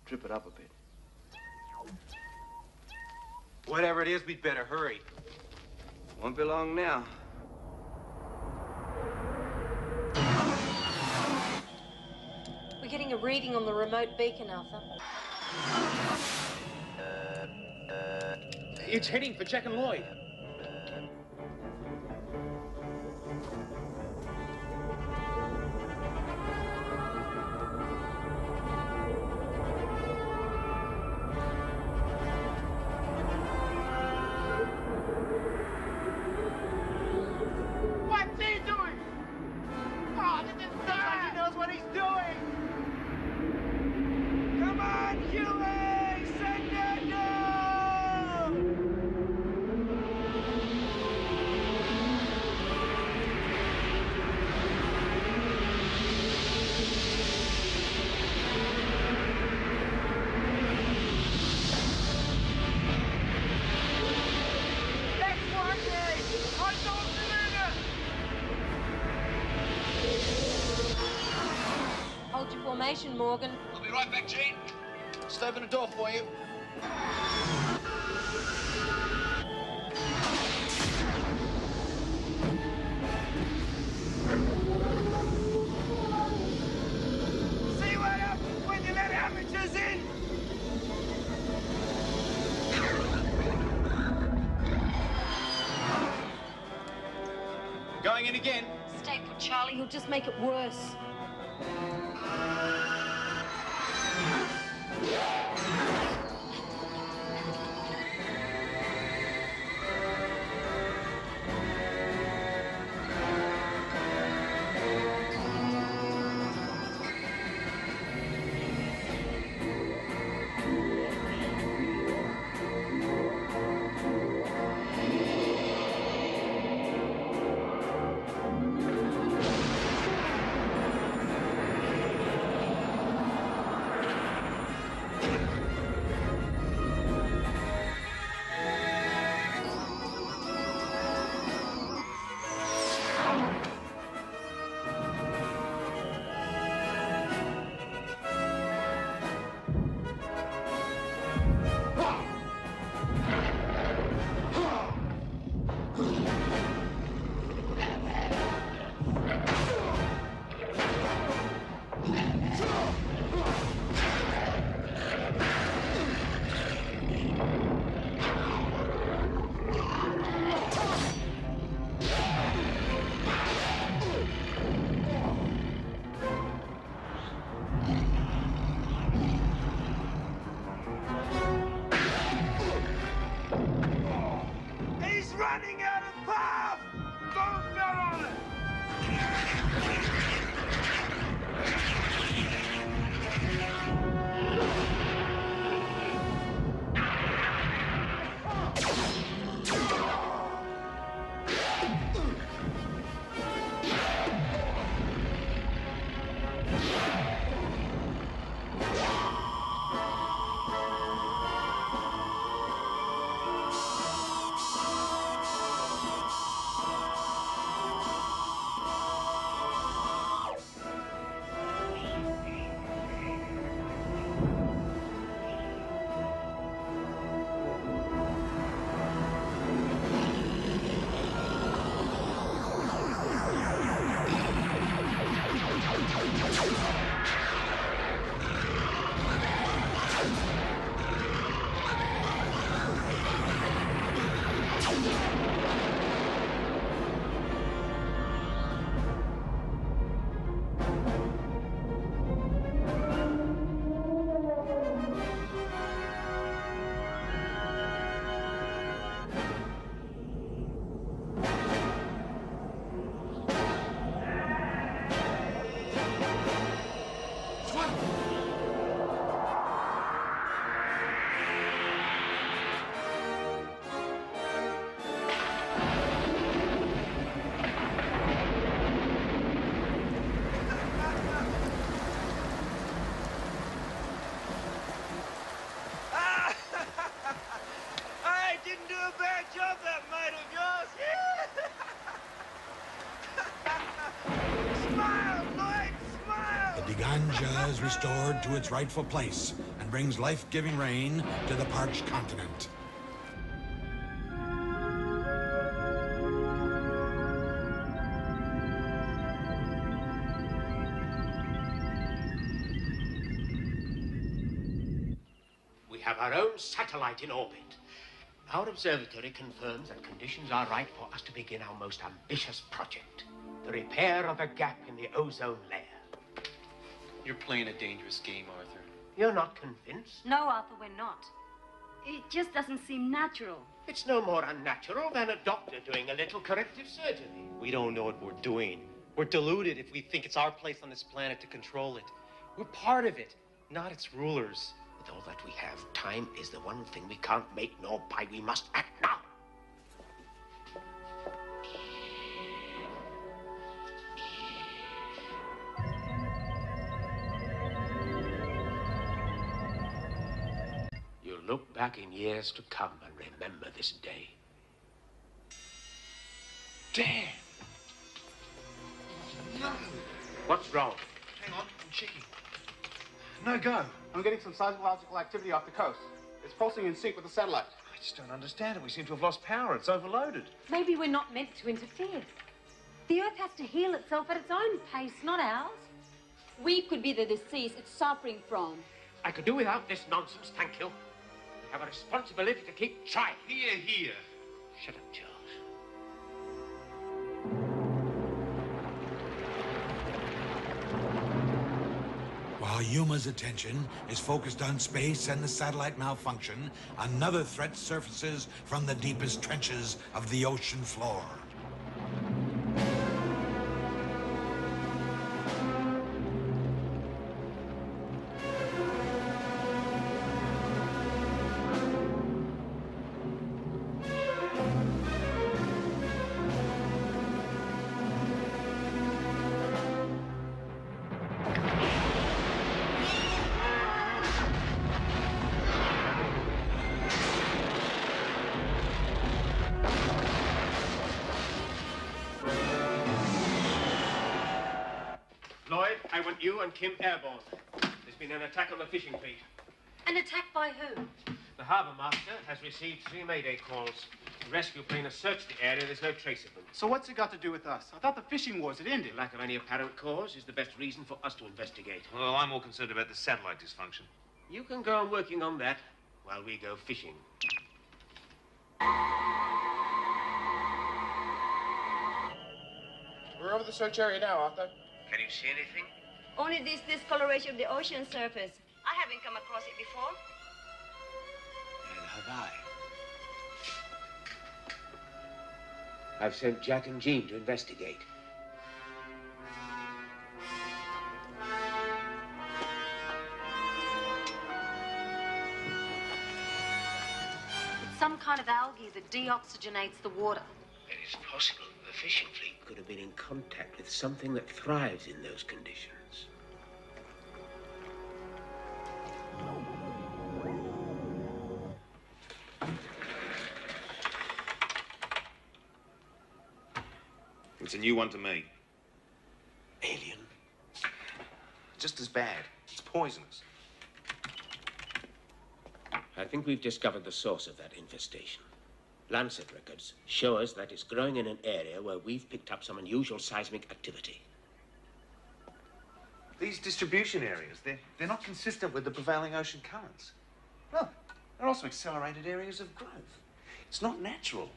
Speaker 17: trip it up a bit.
Speaker 20: Whatever it is, we'd better hurry.
Speaker 17: Won't be long now.
Speaker 2: We're getting a reading on the remote beacon, Arthur.
Speaker 20: It's heading for Jack and Lloyd.
Speaker 18: What's he doing? Oh, this is bad. He knows what he's doing. Come on, Huey! Send it down! That's working! I don't believe it!
Speaker 2: Hold your formation, Morgan.
Speaker 18: I'll be right back, Gene. Just open the door for you. See what happens when you let amateurs in?
Speaker 20: Going in again.
Speaker 2: Stay put, Charlie. He'll just make it worse.
Speaker 1: Asia is restored to its rightful place and brings life-giving rain to the parched continent.
Speaker 4: We have our own satellite in orbit. Our observatory confirms that conditions are right for us to begin our most ambitious project, the repair of a gap in the ozone layer.
Speaker 16: You're playing a dangerous game, Arthur.
Speaker 4: You're not convinced?
Speaker 2: No, Arthur, we're not. It just doesn't seem natural.
Speaker 4: It's no more unnatural than a doctor doing a little corrective surgery.
Speaker 16: We don't know what we're doing. We're deluded if we think it's our place on this planet to control it. We're part of it, not its rulers.
Speaker 4: With all that we have, time is the one thing we can't make nor buy. We must act now. You'll look back in years to come and remember this day.
Speaker 10: Damn! No!
Speaker 4: What's wrong?
Speaker 10: Hang on, I'm checking.
Speaker 18: No go. I'm getting some seismological activity off the coast. It's pulsing in sync with the satellite.
Speaker 10: I just don't understand it. We seem to have lost power. It's overloaded.
Speaker 2: Maybe we're not meant to interfere. The Earth has to heal itself at its own pace, not ours.
Speaker 11: We could be the disease it's suffering from.
Speaker 4: I could do without this nonsense, thank you. We have a responsibility to keep trying.
Speaker 10: Here.
Speaker 4: Shut up, Charles.
Speaker 1: While Yuma's attention is focused on space and the satellite malfunction, another threat surfaces from the deepest trenches of the ocean floor.
Speaker 4: Lloyd, I want you and Kim airborne. There's been an attack on the fishing fleet.
Speaker 2: An attack by who?
Speaker 4: The harbour master has received 3 mayday calls. The rescue plane has searched the area. There's no trace of them.
Speaker 18: So what's it got to do with us? I thought the fishing wars had ended.
Speaker 4: Lack of any apparent cause is the best reason for us to investigate.
Speaker 7: Well, I'm more concerned about the satellite dysfunction.
Speaker 4: You can go on working on that while we go fishing.
Speaker 18: We're over the search area now, Arthur.
Speaker 4: Can you see anything?
Speaker 11: Only this discoloration of the ocean surface. I haven't come across it before.
Speaker 4: Neither have I. I've sent Jack and Jean to investigate.
Speaker 2: It's some kind of algae that deoxygenates the water.
Speaker 4: It is possible the fishing fleet could have been in contact with something that thrives in those conditions.
Speaker 7: It's a new one to me.
Speaker 4: Alien?
Speaker 7: Just as bad. It's poisonous.
Speaker 4: I think we've discovered the source of that infestation. Lancet records show us that it's growing in an area where we've picked up some unusual seismic activity.
Speaker 7: These distribution areas, they're not consistent with the prevailing ocean currents. Look, they're also accelerated areas of growth. It's not natural.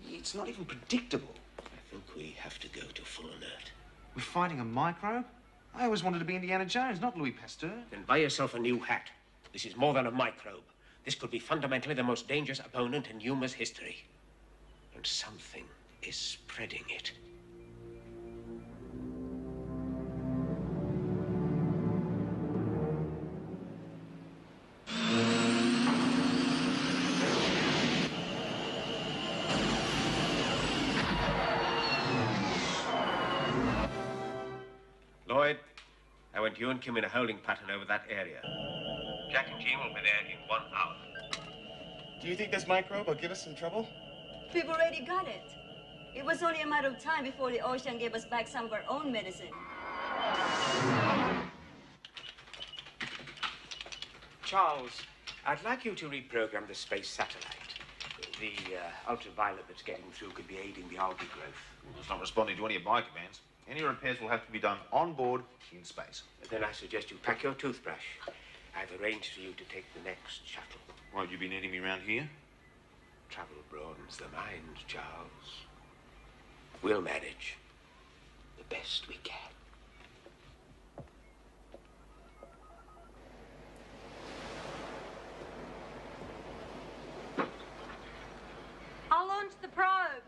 Speaker 7: It's not even predictable.
Speaker 4: I think we have to go to full alert.
Speaker 7: We're fighting a microbe? I always wanted to be Indiana Jones, not Louis Pasteur.
Speaker 4: Then buy yourself a new hat. This is more than a microbe. This could be fundamentally the most dangerous opponent in Yuma's history. And something is spreading it. Lloyd, I want you and Kim in a holding pattern over that area. Jack and Jean will be there in 1 hour.
Speaker 18: Do you think this microbe will give us some trouble?
Speaker 11: We've already got it. It was only a matter of time before the ocean gave us back some of our own medicine.
Speaker 20: Charles, I'd like you to reprogram the space satellite. The ultraviolet that's getting through could be aiding the algae growth.
Speaker 21: It's not responding to any of my commands. Any repairs will have to be done on board in space.
Speaker 20: Then I suggest you pack your toothbrush. I've arranged for you to take the next shuttle.
Speaker 21: Why have you been needing me around here?
Speaker 20: Travel broadens the mind, Charles. We'll manage the best we can.
Speaker 2: I'll launch the probe.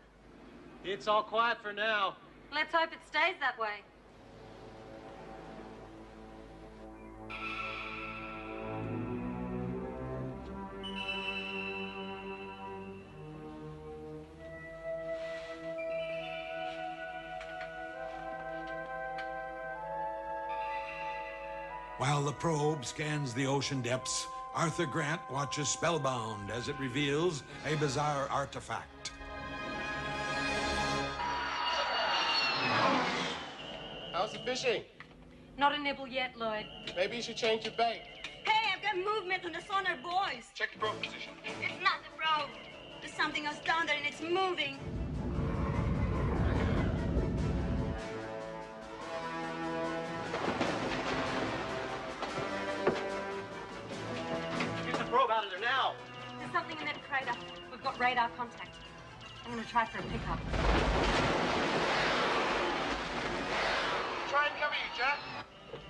Speaker 16: It's all quiet for now.
Speaker 2: Let's hope it stays that way.
Speaker 1: While the probe scans the ocean depths, Arthur Grant watches spellbound as it reveals a bizarre artifact.
Speaker 8: How's the fishing?
Speaker 2: Not a nibble yet, Lloyd.
Speaker 8: Maybe you should change your bait.
Speaker 11: Hey, I've got movement on the sonar, boys.
Speaker 8: Check the probe position.
Speaker 11: It's not the probe. There's something else down there and it's moving.
Speaker 16: Get the probe out of there now.
Speaker 2: There's something in that crater. We've got radar contact. I'm going to try for a pickup.
Speaker 8: Try and cover you, Jack.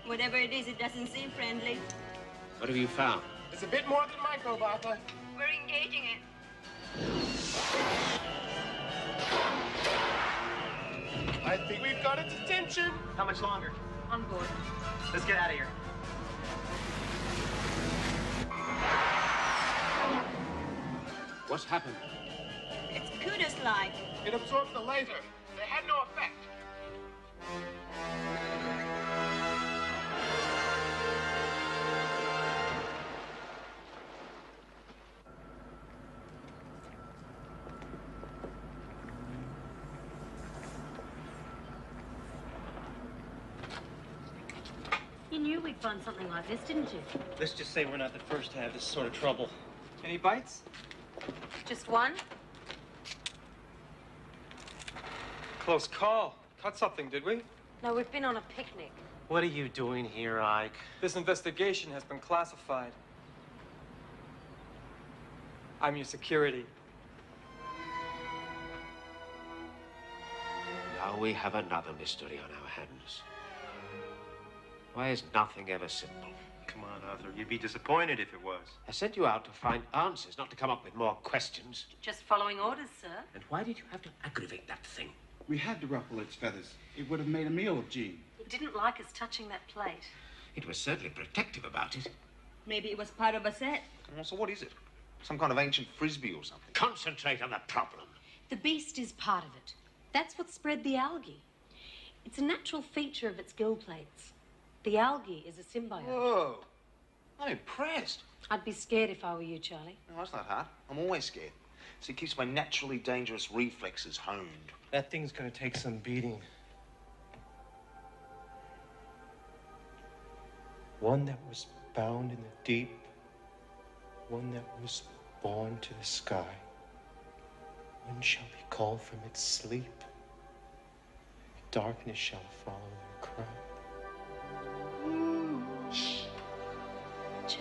Speaker 11: Whatever it is, it doesn't seem friendly.
Speaker 20: What have you found?
Speaker 8: It's a bit more than microbe, Arthur.
Speaker 11: We're engaging it.
Speaker 8: I think we've got its attention.
Speaker 16: How much longer?
Speaker 2: On board.
Speaker 16: Let's get out of here.
Speaker 14: What's happened?
Speaker 11: It's Gudis-like.
Speaker 8: It absorbed the laser. They had no effect.
Speaker 2: You knew we'd find something like this, didn't you?
Speaker 16: Let's just say we're not the first to have this sort of trouble. Any bites?
Speaker 2: Just one?
Speaker 8: Close call. Caught something, did we?
Speaker 2: No, we've been on a picnic.
Speaker 16: What are you doing here, Ike?
Speaker 8: This investigation has been classified. I'm your security.
Speaker 20: Now we have another mystery on our hands. Why is nothing ever simple?
Speaker 16: Come on, Arthur. You'd be disappointed if it was.
Speaker 20: I sent you out to find answers, not to come up with more questions.
Speaker 2: Just following orders, sir.
Speaker 20: And why did you have to aggravate that thing?
Speaker 10: We had to ruffle its feathers. It would have made a meal of Jean.
Speaker 2: It didn't like us touching that plate.
Speaker 20: It was certainly protective about it.
Speaker 11: Maybe it was part of a set.
Speaker 21: Well, so what is it? Some kind of ancient frisbee or something?
Speaker 20: Concentrate on the problem.
Speaker 2: The beast is part of it. That's what spread the algae. It's a natural feature of its gill plates. The algae is a symbiote.
Speaker 21: Whoa. I'm impressed.
Speaker 2: I'd be scared if I were you, Charlie.
Speaker 21: No, that's not hard. I'm always scared. So it keeps my naturally dangerous reflexes honed.
Speaker 16: That thing's gonna take some beating. One that was bound in the deep. One that was born to the sky. One shall be called from its sleep. Darkness shall follow their cry.
Speaker 2: Jack.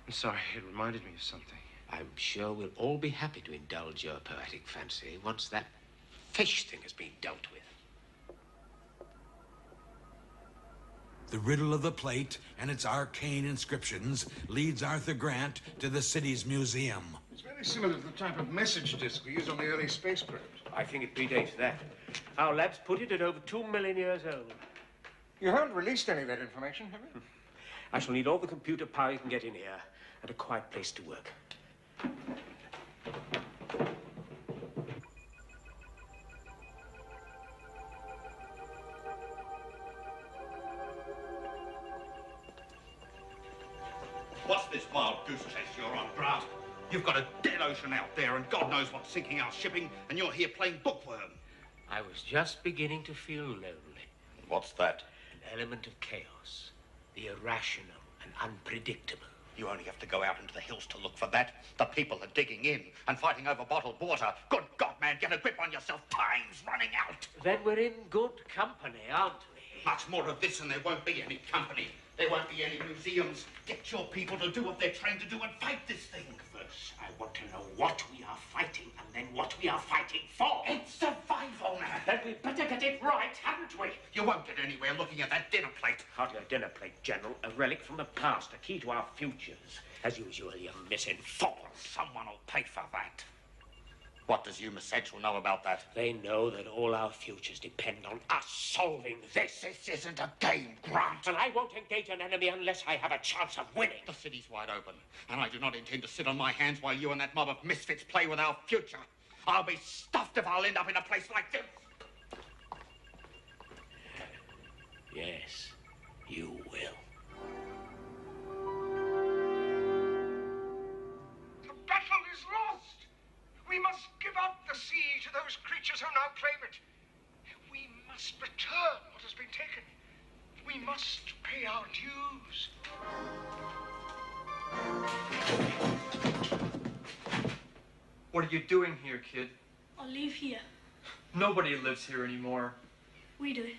Speaker 16: I'm sorry, it reminded me of something.
Speaker 20: I'm sure we'll all be happy to indulge your poetic fancy once that fish thing has been dealt with.
Speaker 1: The riddle of the plate and its arcane inscriptions leads Arthur Grant to the city's museum.
Speaker 18: It's very similar to the type of message disc we used on the early spacecraft.
Speaker 20: I think it predates that. Our labs put it at over 2 million years old.
Speaker 18: You haven't released any of that information, have you?
Speaker 20: I shall need all the computer power you can get in here and a quiet place to work.
Speaker 22: What's this wild goose chase you're on, Grant? You've got a dead ocean out there, and God knows what's sinking our shipping, and you're here playing bookworm.
Speaker 20: I was just beginning to feel lonely.
Speaker 22: What's that?
Speaker 20: An element of chaos.
Speaker 4: The irrational and unpredictable.
Speaker 22: You only have to go out into the hills to look for that. The people are digging in and fighting over bottled water. Good God, man, get a grip on yourself. Time's running out.
Speaker 4: Then we're in good company, aren't we?
Speaker 22: Much more of this and there won't be any company. There won't be any museums. Get your people to do what they're trained to do and fight this thing.
Speaker 4: First, I want to know what we are fighting and then what we are fighting for.
Speaker 22: It's survival now.
Speaker 4: Then we better get it right, haven't we?
Speaker 22: You won't get anywhere looking at that dinner plate.
Speaker 4: Hardly a dinner plate, General. A relic from the past, a key to our futures. As usual, you're misinformed.
Speaker 22: Someone will pay for that. What does Human Central know about that?
Speaker 4: They know that all our futures depend on us solving this.
Speaker 22: This isn't a game, Grant.
Speaker 4: And I won't engage an enemy unless I have a chance of winning.
Speaker 22: The city's wide open, and I do not intend to sit on my hands while you and that mob of misfits play with our future. I'll be stuffed if I'll end up in a place like this.
Speaker 4: Yes, you will.
Speaker 18: The battle is lost. We must give up the sea to those creatures who now claim it. We must return what has been taken. We must pay our dues.
Speaker 12: What are you doing here, kid?
Speaker 13: I live here.
Speaker 12: Nobody lives here anymore.
Speaker 13: We do.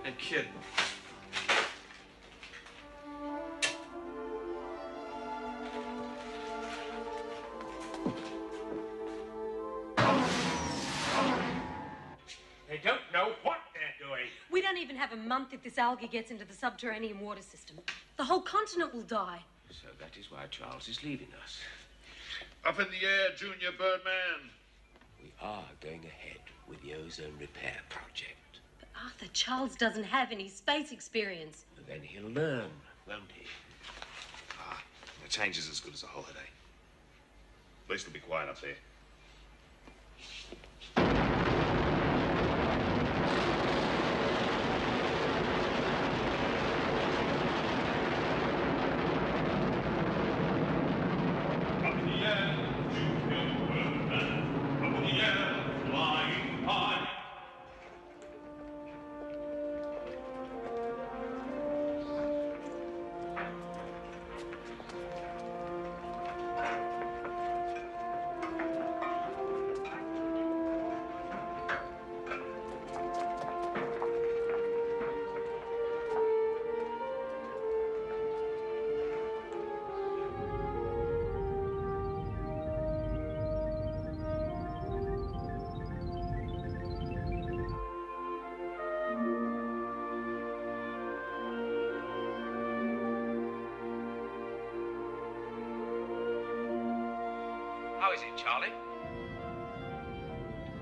Speaker 12: Hey, kid.
Speaker 4: They don't know what they're doing.
Speaker 2: We don't even have a month if this algae gets into the subterranean water system. The whole continent will die.
Speaker 4: So that is why Charles is leaving us.
Speaker 22: Up in the air, Junior Birdman.
Speaker 4: We are going ahead with the ozone repair project.
Speaker 2: But Arthur, Charles doesn't have any space experience.
Speaker 4: And then he'll learn, won't he?
Speaker 21: A change is as good as a holiday. At least it'll be quiet up there.
Speaker 4: How is it, Charlie?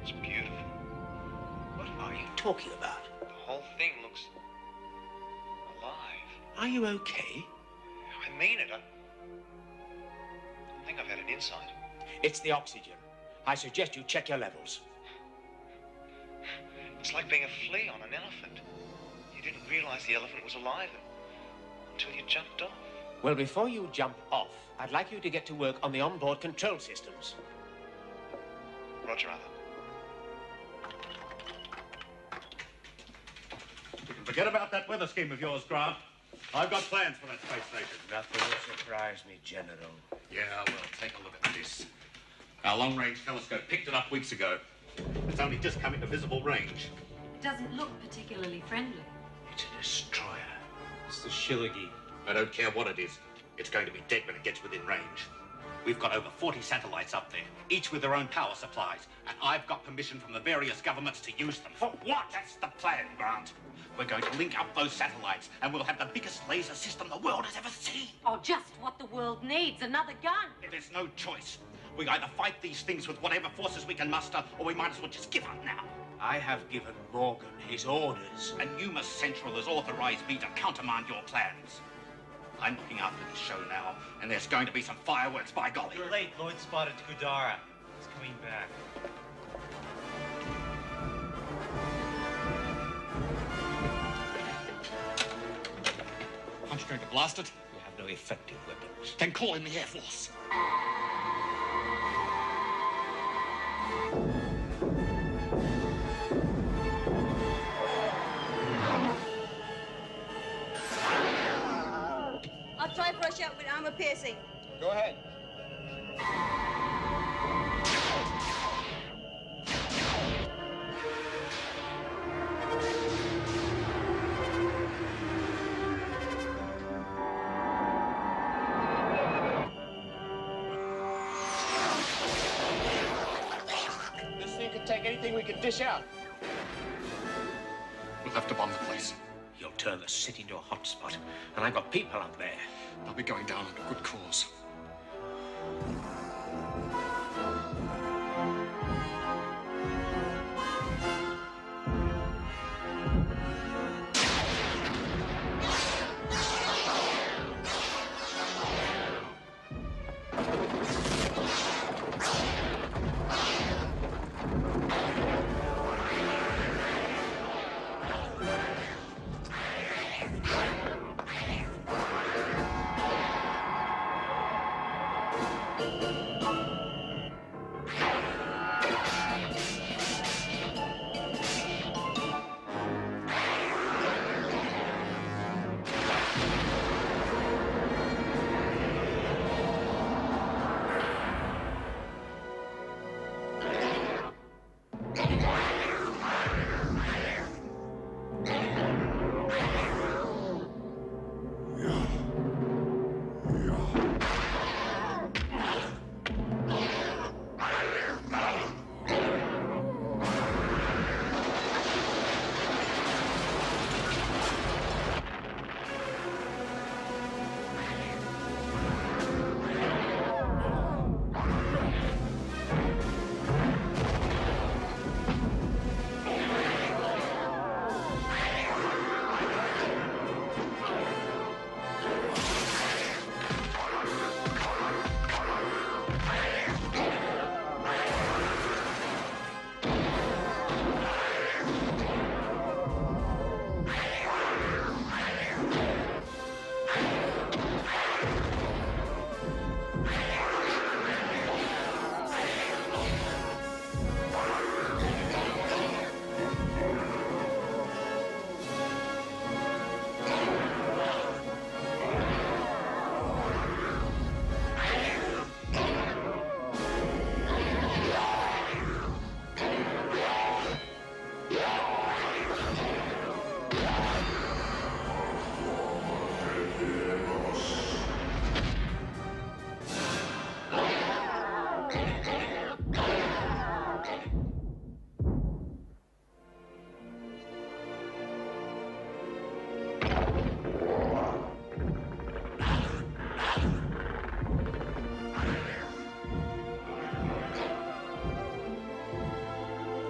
Speaker 16: It's beautiful.
Speaker 4: What are you talking about?
Speaker 16: The whole thing looks alive.
Speaker 4: Are you okay?
Speaker 16: I mean it. I think I've had an insight.
Speaker 4: It's the oxygen. I suggest you check your levels.
Speaker 16: It's like being a flea on an elephant. You didn't realize the elephant was alive until you jumped off.
Speaker 4: Well, before you jump off, I'd like you to get to work on the onboard control systems.
Speaker 16: Roger, Arthur.
Speaker 22: You can forget about that weather scheme of yours, Grant. I've got plans for that space station.
Speaker 4: Nothing will surprise me, General.
Speaker 22: Yeah, well, take a look at this. Our long-range telescope picked it up weeks ago. It's only just come into visible range.
Speaker 2: It doesn't look particularly friendly.
Speaker 4: It's a destroyer.
Speaker 12: It's the Shillagee.
Speaker 22: I don't care what it is. It's going to be dead when it gets within range. We've got over 40 satellites up there, each with their own power supplies, and I've got permission from the various governments to use them. For what? That's the plan, Grant. We're going to link up those satellites, and we'll have the biggest laser system the world has ever seen.
Speaker 2: Oh, just what the world needs, another gun.
Speaker 22: There's no choice. We either fight these things with whatever forces we can muster, or we might as well just give up now.
Speaker 4: I have given Morgan his orders.
Speaker 22: And Numus Central has authorized me to countermand your plans. I'm looking after this show now, and there's going to be some fireworks, by golly.
Speaker 16: You're late. Lloyd spotted Gudara. He's coming back.
Speaker 22: Aren't you going to blast it?
Speaker 4: You have no effective weapons.
Speaker 22: Then call in the Air Force.
Speaker 11: shot with armor piercing.
Speaker 7: Go ahead.
Speaker 20: This thing could take anything we can dish out.
Speaker 14: We'll have to bomb the place.
Speaker 20: You'll turn the city into a hotspot, and I've got people up there.
Speaker 14: They'll be going down under good cause.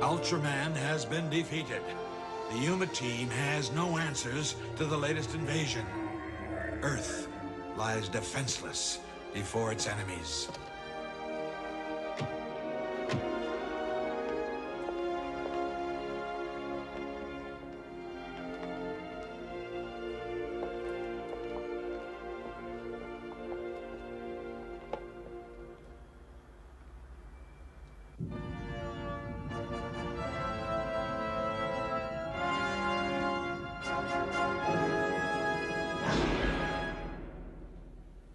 Speaker 1: Ultraman has been defeated. The Yuma team has no answers to the latest invasion. Earth lies defenseless before its enemies.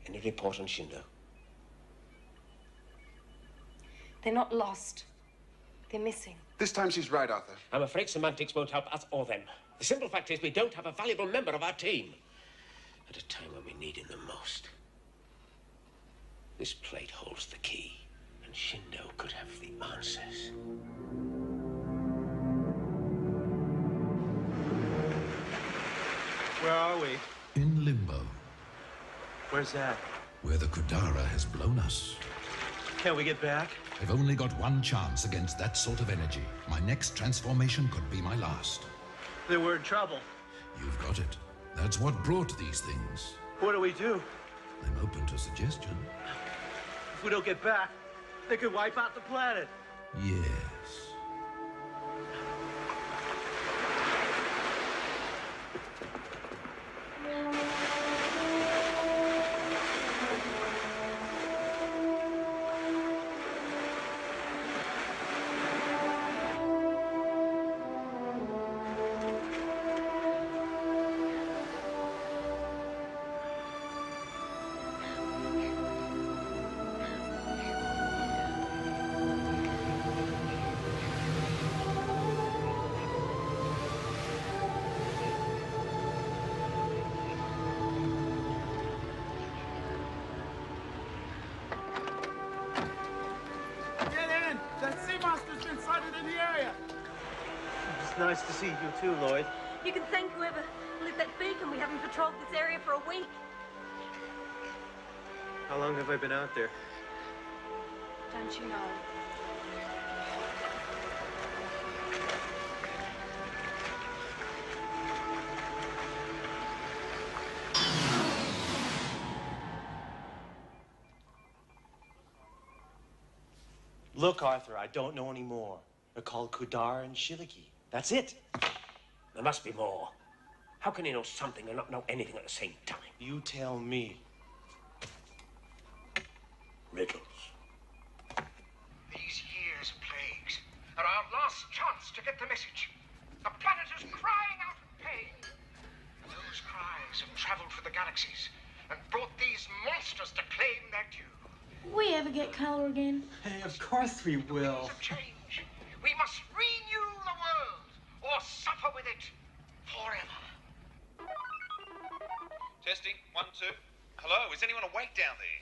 Speaker 20: Any report on Shindo?
Speaker 2: They're not lost. They're missing.
Speaker 10: This time she's right, Arthur.
Speaker 20: I'm afraid semantics won't help us or them. The simple fact is we don't have a valuable member of our team. At a time when we need him the most. This plate holds the key, and Shindo could have the answers.
Speaker 8: Where are we?
Speaker 3: In limbo,
Speaker 8: Where's that?
Speaker 3: where the Kudara has blown us.
Speaker 8: Can't we get back?
Speaker 3: I've only got one chance against that sort of energy. My next transformation could be my last.
Speaker 8: Then we're in trouble.
Speaker 3: You've got it. That's what brought these things.
Speaker 8: What do we do?
Speaker 3: I'm open to suggestion.
Speaker 8: If we don't get back, they could wipe out the planet.
Speaker 3: Yes.
Speaker 16: Nice to see you too, Lloyd.
Speaker 2: You can thank whoever lit that beacon. We haven't patrolled this area for a week.
Speaker 16: How long have I been out there?
Speaker 2: Don't you know?
Speaker 16: Look, Arthur, I don't know any more. They're called Kudar and Shiligi. That's it.
Speaker 20: There must be more. How can you know something and not know anything at the same time?
Speaker 16: You tell me.
Speaker 20: Riddles.
Speaker 18: These years of plagues are our last chance to get the message. The planet is crying out in pain. Those cries have traveled for the galaxies and brought these monsters to claim their due.
Speaker 13: We ever get color again?
Speaker 8: Hey, of course we will.
Speaker 18: Change. We must renew the world or suffer with it forever.
Speaker 5: Testing, 1, 2. Hello, is anyone awake down there?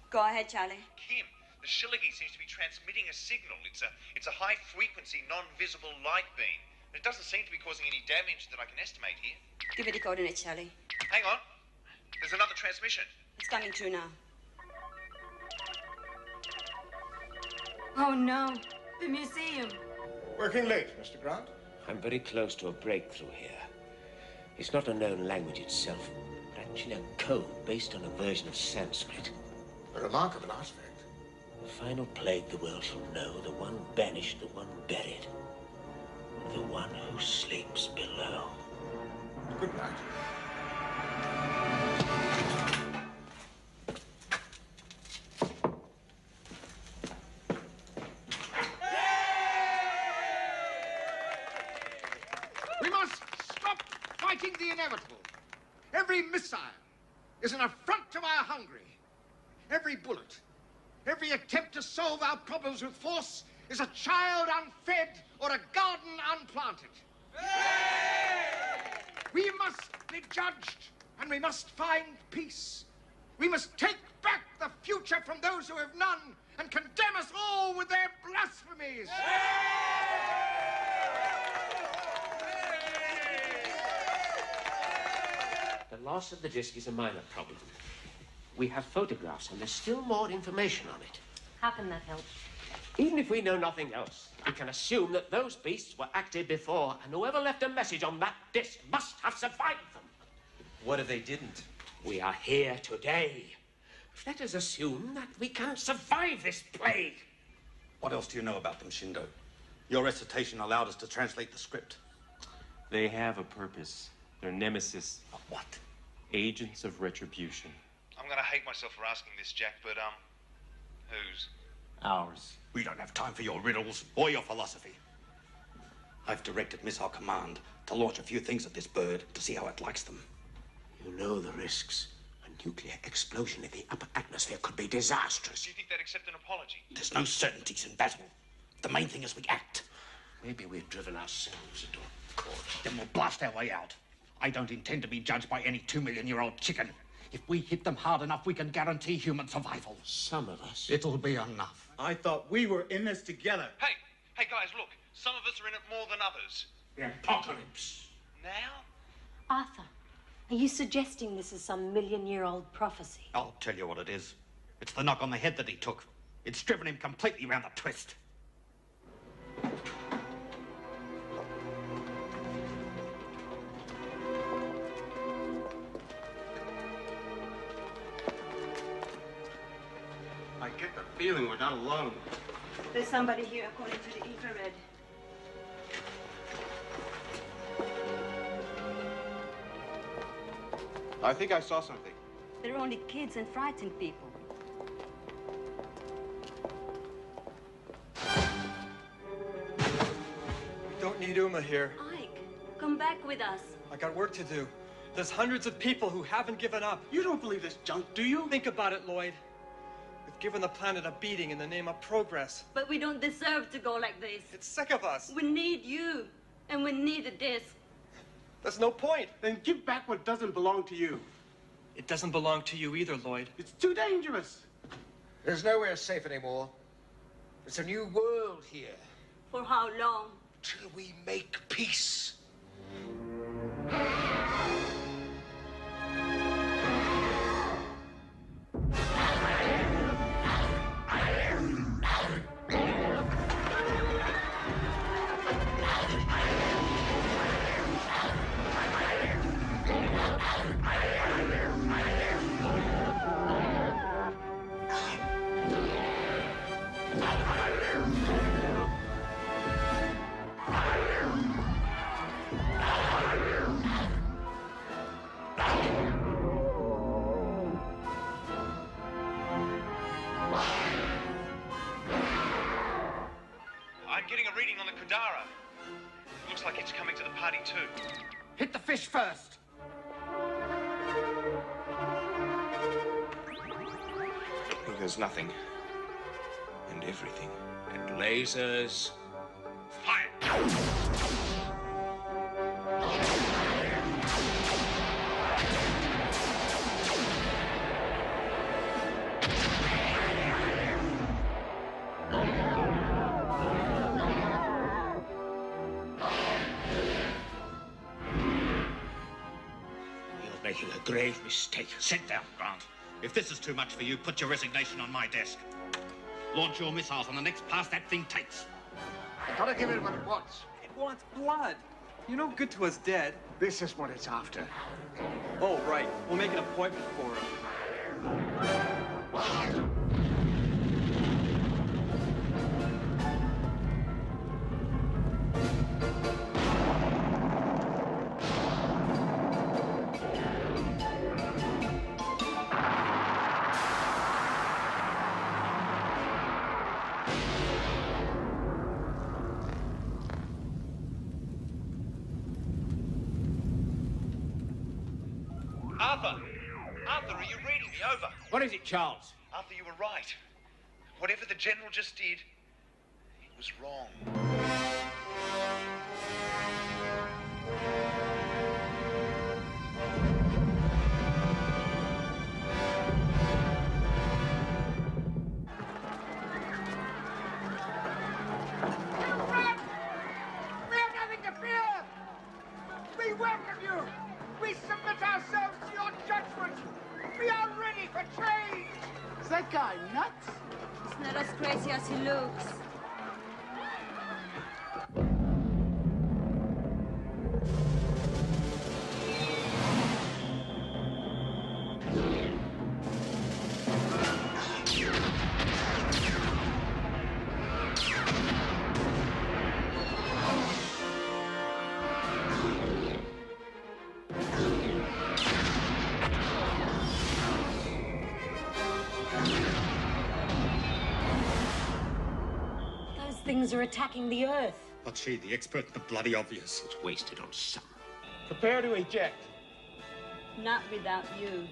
Speaker 11: Go ahead, Charlie.
Speaker 5: Kim, the Shiligi seems to be transmitting a signal. It's a high-frequency, non-visible light beam. It doesn't seem to be causing any damage that I can estimate here.
Speaker 11: Give me the coordinates, Charlie.
Speaker 5: Hang on. There's another transmission.
Speaker 11: It's coming through now. Oh, no. The museum.
Speaker 1: Working late, Mr. Grant?
Speaker 20: I'm very close to a breakthrough here. It's not a known language itself, but actually a code based on a version of Sanskrit.
Speaker 1: A remarkable artifact.
Speaker 20: The final plague the world shall know, the one banished, the one buried, the one who sleeps below.
Speaker 1: Good night.
Speaker 18: We must stop fighting the inevitable. Every missile is an affront to our hungry. Every bullet, every attempt to solve our problems with force is a child unfed or a garden unplanted. We must be judged, and we must find peace. We must take back the future from those who have none and condemn us all with their blasphemies.
Speaker 20: The loss of the disc is a minor problem. We have photographs, and there's still more information on it.
Speaker 2: How can that help?
Speaker 20: Even if we know nothing else, we can assume that those beasts were active before, and whoever left a message on that disc must have survived them.
Speaker 16: What if they didn't?
Speaker 20: We are here today. Let us assume that we can survive this plague.
Speaker 22: What else do you know about them, Shindo? Your recitation allowed us to translate the script.
Speaker 9: They have a purpose. They're nemesis.
Speaker 22: What?
Speaker 9: Agents of retribution.
Speaker 5: I'm gonna hate myself for asking this, Jack, but, whose?
Speaker 9: Ours.
Speaker 22: We don't have time for your riddles or your philosophy. I've directed Missile Command to launch a few things at this bird to see how it likes them.
Speaker 20: You know the risks. A nuclear explosion in the upper atmosphere could be disastrous.
Speaker 5: Do you think they'd accept an apology?
Speaker 22: There's no certainties in battle. The main thing is we act.
Speaker 20: Maybe we've driven ourselves into a corner.
Speaker 22: Then we'll blast our way out. I don't intend to be judged by any 2-million-year-old chicken. If we hit them hard enough, we can guarantee human survival.
Speaker 20: Some of us.
Speaker 22: It'll be enough.
Speaker 23: I thought we were in this together.
Speaker 5: Hey guys, look. Some of us are in it more than others.
Speaker 22: The apocalypse.
Speaker 5: Now?
Speaker 2: Arthur, are you suggesting this is some million-year-old prophecy?
Speaker 22: I'll tell you what it is. It's the knock on the head that he took. It's driven him completely round the twist.
Speaker 23: I get the feeling we're not alone.
Speaker 11: There's somebody here according to the infrared.
Speaker 23: I think I saw something.
Speaker 11: They're only kids and frightened people.
Speaker 8: We don't need Uma here.
Speaker 11: Ike, come back with us.
Speaker 8: I got work to do. There's hundreds of people who haven't given up.
Speaker 23: You don't believe this junk, do you?
Speaker 8: Think about it, Lloyd. We've given the planet a beating in the name of progress.
Speaker 11: But we don't deserve to go like this.
Speaker 8: It's sick of us.
Speaker 11: We need you, and we need a disc.
Speaker 8: There's no point.
Speaker 23: Then give back what doesn't belong to you.
Speaker 8: It doesn't belong to you either, Lloyd.
Speaker 23: It's too dangerous.
Speaker 6: There's nowhere safe anymore. It's a new world here.
Speaker 11: For how long?
Speaker 1: till we make peace.
Speaker 5: I'm getting a reading on the Kudara. Looks like it's coming to the party too.
Speaker 18: Hit the fish first.
Speaker 7: There's nothing. And everything.
Speaker 20: And lasers.
Speaker 22: Fire!
Speaker 20: Making a grave mistake.
Speaker 22: Sit down, Grant. If this is too much for you, put your resignation on my desk. Launch your missiles on the next pass that thing takes.
Speaker 18: Gotta give it what it wants.
Speaker 12: It wants blood. You're no good to us dead.
Speaker 18: This is what it's after.
Speaker 12: Oh, right. We'll make an appointment for him.
Speaker 5: Arthur! Arthur, are you reading me? Over.
Speaker 20: What is it, Charles?
Speaker 5: Arthur, you were right. Whatever the General just did, it was wrong.
Speaker 18: We have nothing to fear! We welcome you! We submit ourselves to your judgment! We are ready for change! Is that guy nuts?
Speaker 11: He's not as crazy as he looks.
Speaker 2: Things are attacking the Earth.
Speaker 22: But she, the expert in the bloody obvious.
Speaker 20: It's wasted on some.
Speaker 18: Prepare to eject.
Speaker 11: Not without you.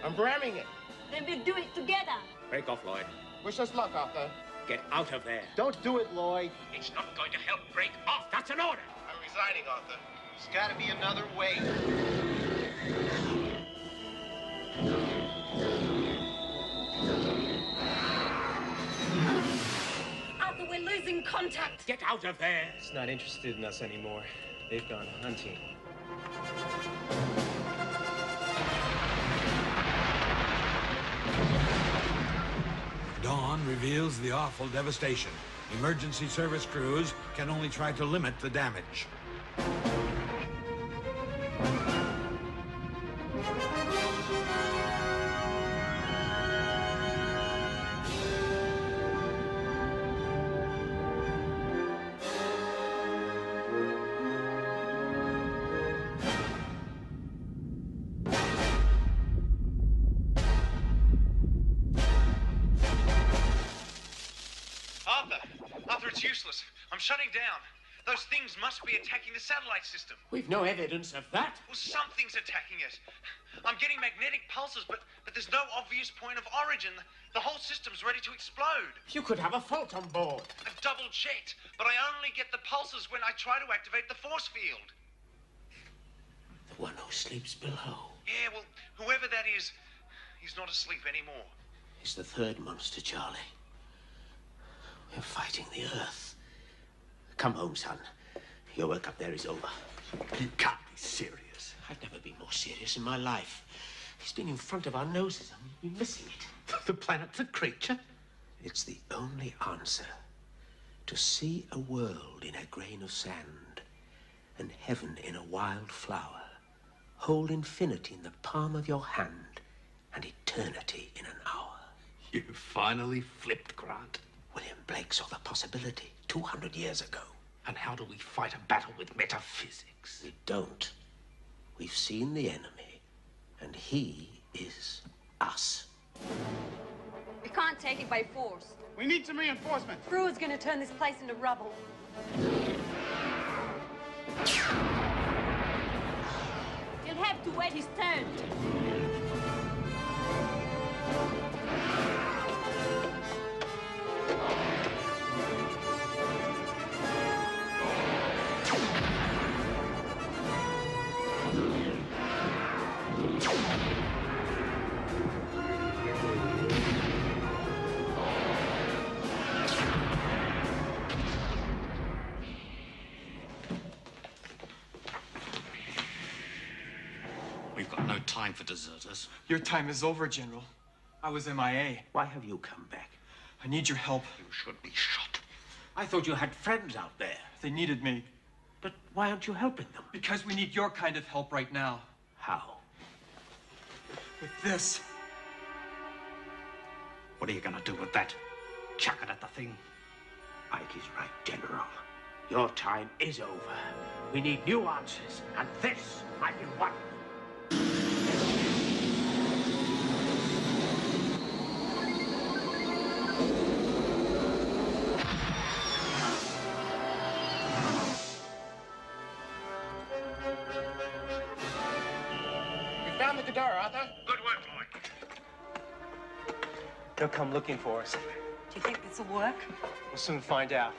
Speaker 18: I'm ramming it.
Speaker 11: Then we'll do it together.
Speaker 20: Break off, Lloyd.
Speaker 18: Wish us luck, Arthur.
Speaker 20: Get out of there.
Speaker 18: Don't do it, Lloyd.
Speaker 20: It's not going to help break off. That's an order.
Speaker 5: I'm resigning, Arthur. There's got to be another way.
Speaker 2: Arthur, we're losing contact.
Speaker 20: Get out of there.
Speaker 12: It's not interested in us anymore. They've gone hunting.
Speaker 1: Dawn reveals the awful devastation. Emergency service crews can only try to limit the damage.
Speaker 5: Arthur, it's useless. I'm shutting down. Those things must be attacking the satellite system.
Speaker 20: We've no evidence of that.
Speaker 5: Well, something's attacking it. I'm getting magnetic pulses, but there's no obvious point of origin. The whole system's ready to explode.
Speaker 20: You could have a fault on board.
Speaker 5: I've double-checked, but I only get the pulses when I try to activate the force field.
Speaker 20: The one who sleeps below.
Speaker 5: Yeah, well, whoever that is, he's not asleep anymore.
Speaker 20: He's the third monster, Charlie. We're fighting the Earth. Come home, son. Your work up there is over. You can't be serious. I've never been more serious in my life. He's been in front of our noses and we've been missing it.
Speaker 21: The planet's a creature?
Speaker 20: It's the only answer. To see a world in a grain of sand and heaven in a wild flower. Hold infinity in the palm of your hand and eternity in an hour.
Speaker 21: You finally flipped, Grant.
Speaker 20: William Blake saw the possibility 200 years ago.
Speaker 21: And how do we fight a battle with metaphysics?
Speaker 20: We don't. We've seen the enemy, and he is us.
Speaker 11: We can't take it by force.
Speaker 23: We need some reinforcements.
Speaker 2: Brewer's gonna turn this place into rubble.
Speaker 11: He'll have to wait his turn.
Speaker 14: We've got no time for deserters.
Speaker 12: Your time is over, General. I was MIA.
Speaker 20: Why have you come back?
Speaker 12: I need your help.
Speaker 20: You should be shot. I thought you had friends out there.
Speaker 12: They needed me.
Speaker 20: But why aren't you helping them?
Speaker 12: Because we need your kind of help right now.
Speaker 20: How?
Speaker 12: With this.
Speaker 14: What are you going to do with that? Chuck it at the thing?
Speaker 20: Ike is right, General. Your time is over. We need new answers, and this might be one.
Speaker 8: We found the Ghidorah, Arthur.
Speaker 5: Good work, Lloyd.
Speaker 16: They'll come looking for us.
Speaker 2: Do you think this will work?
Speaker 16: We'll soon find out.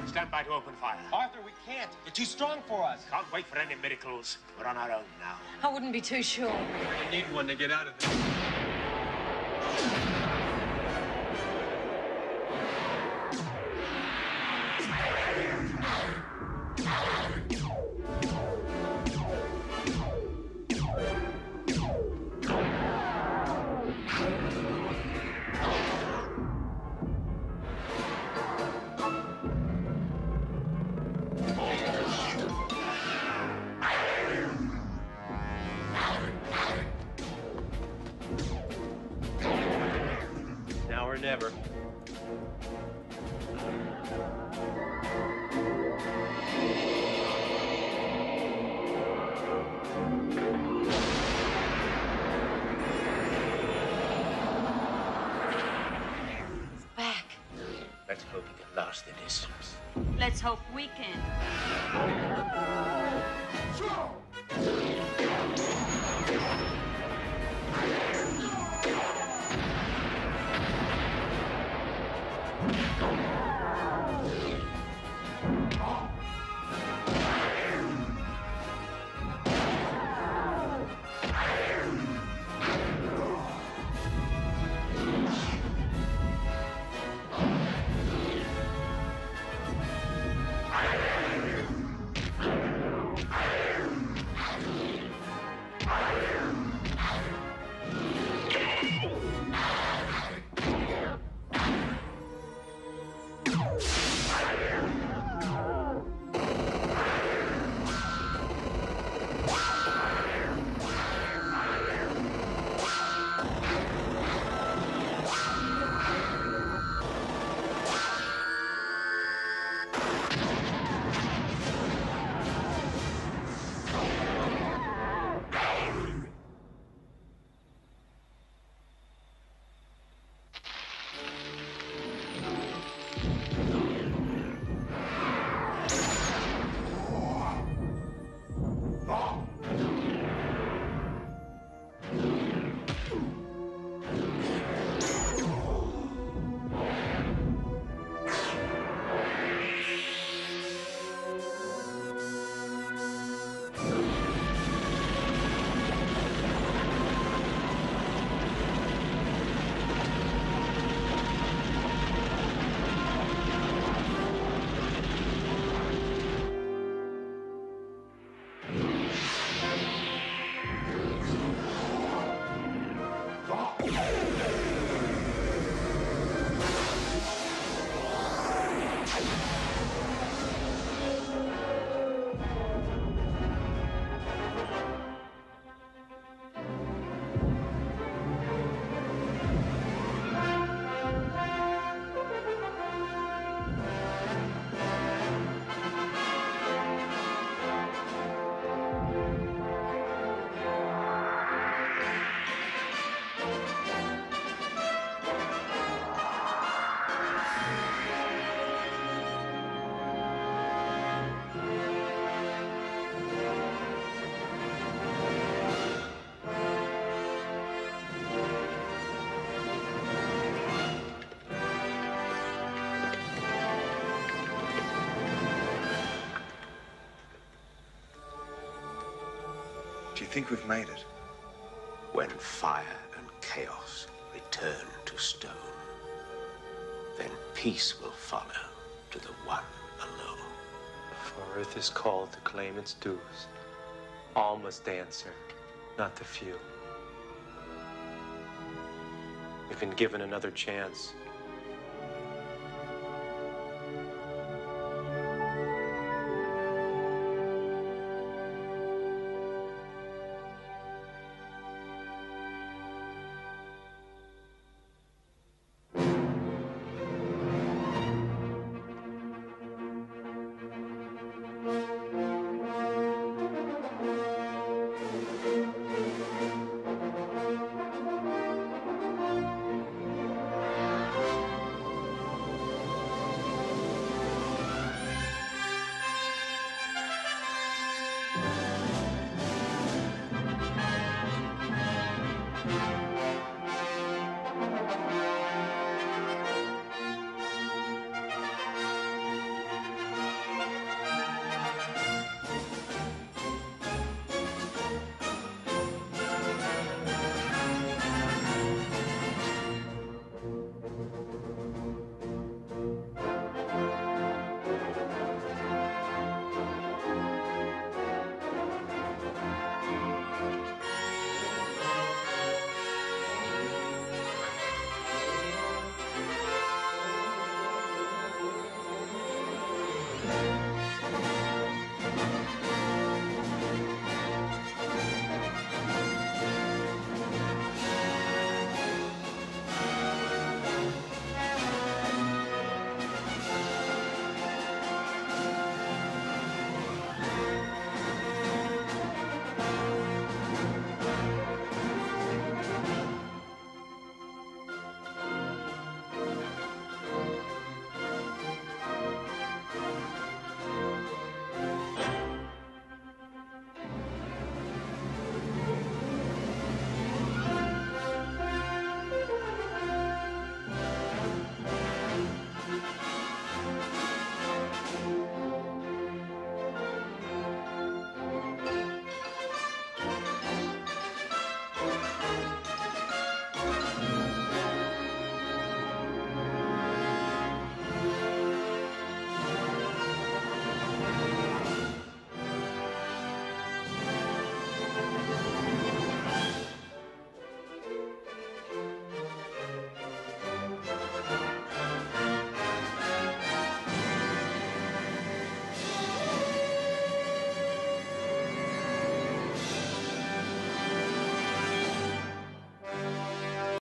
Speaker 4: Stand by to open fire.
Speaker 16: Arthur, we can't. You're too strong for us.
Speaker 4: Can't wait for any miracles. We're on our own now.
Speaker 2: I wouldn't be too sure.
Speaker 12: I need one to get out of this.
Speaker 16: Now or never.
Speaker 2: Back.
Speaker 20: Let's hope he can last the distance.
Speaker 11: Let's hope we can.
Speaker 7: think we've made it?
Speaker 4: When fire and chaos return to stone, then peace will follow to the one alone.
Speaker 16: For Earth is called to claim its dues. All must answer, not the few. We've been given another chance.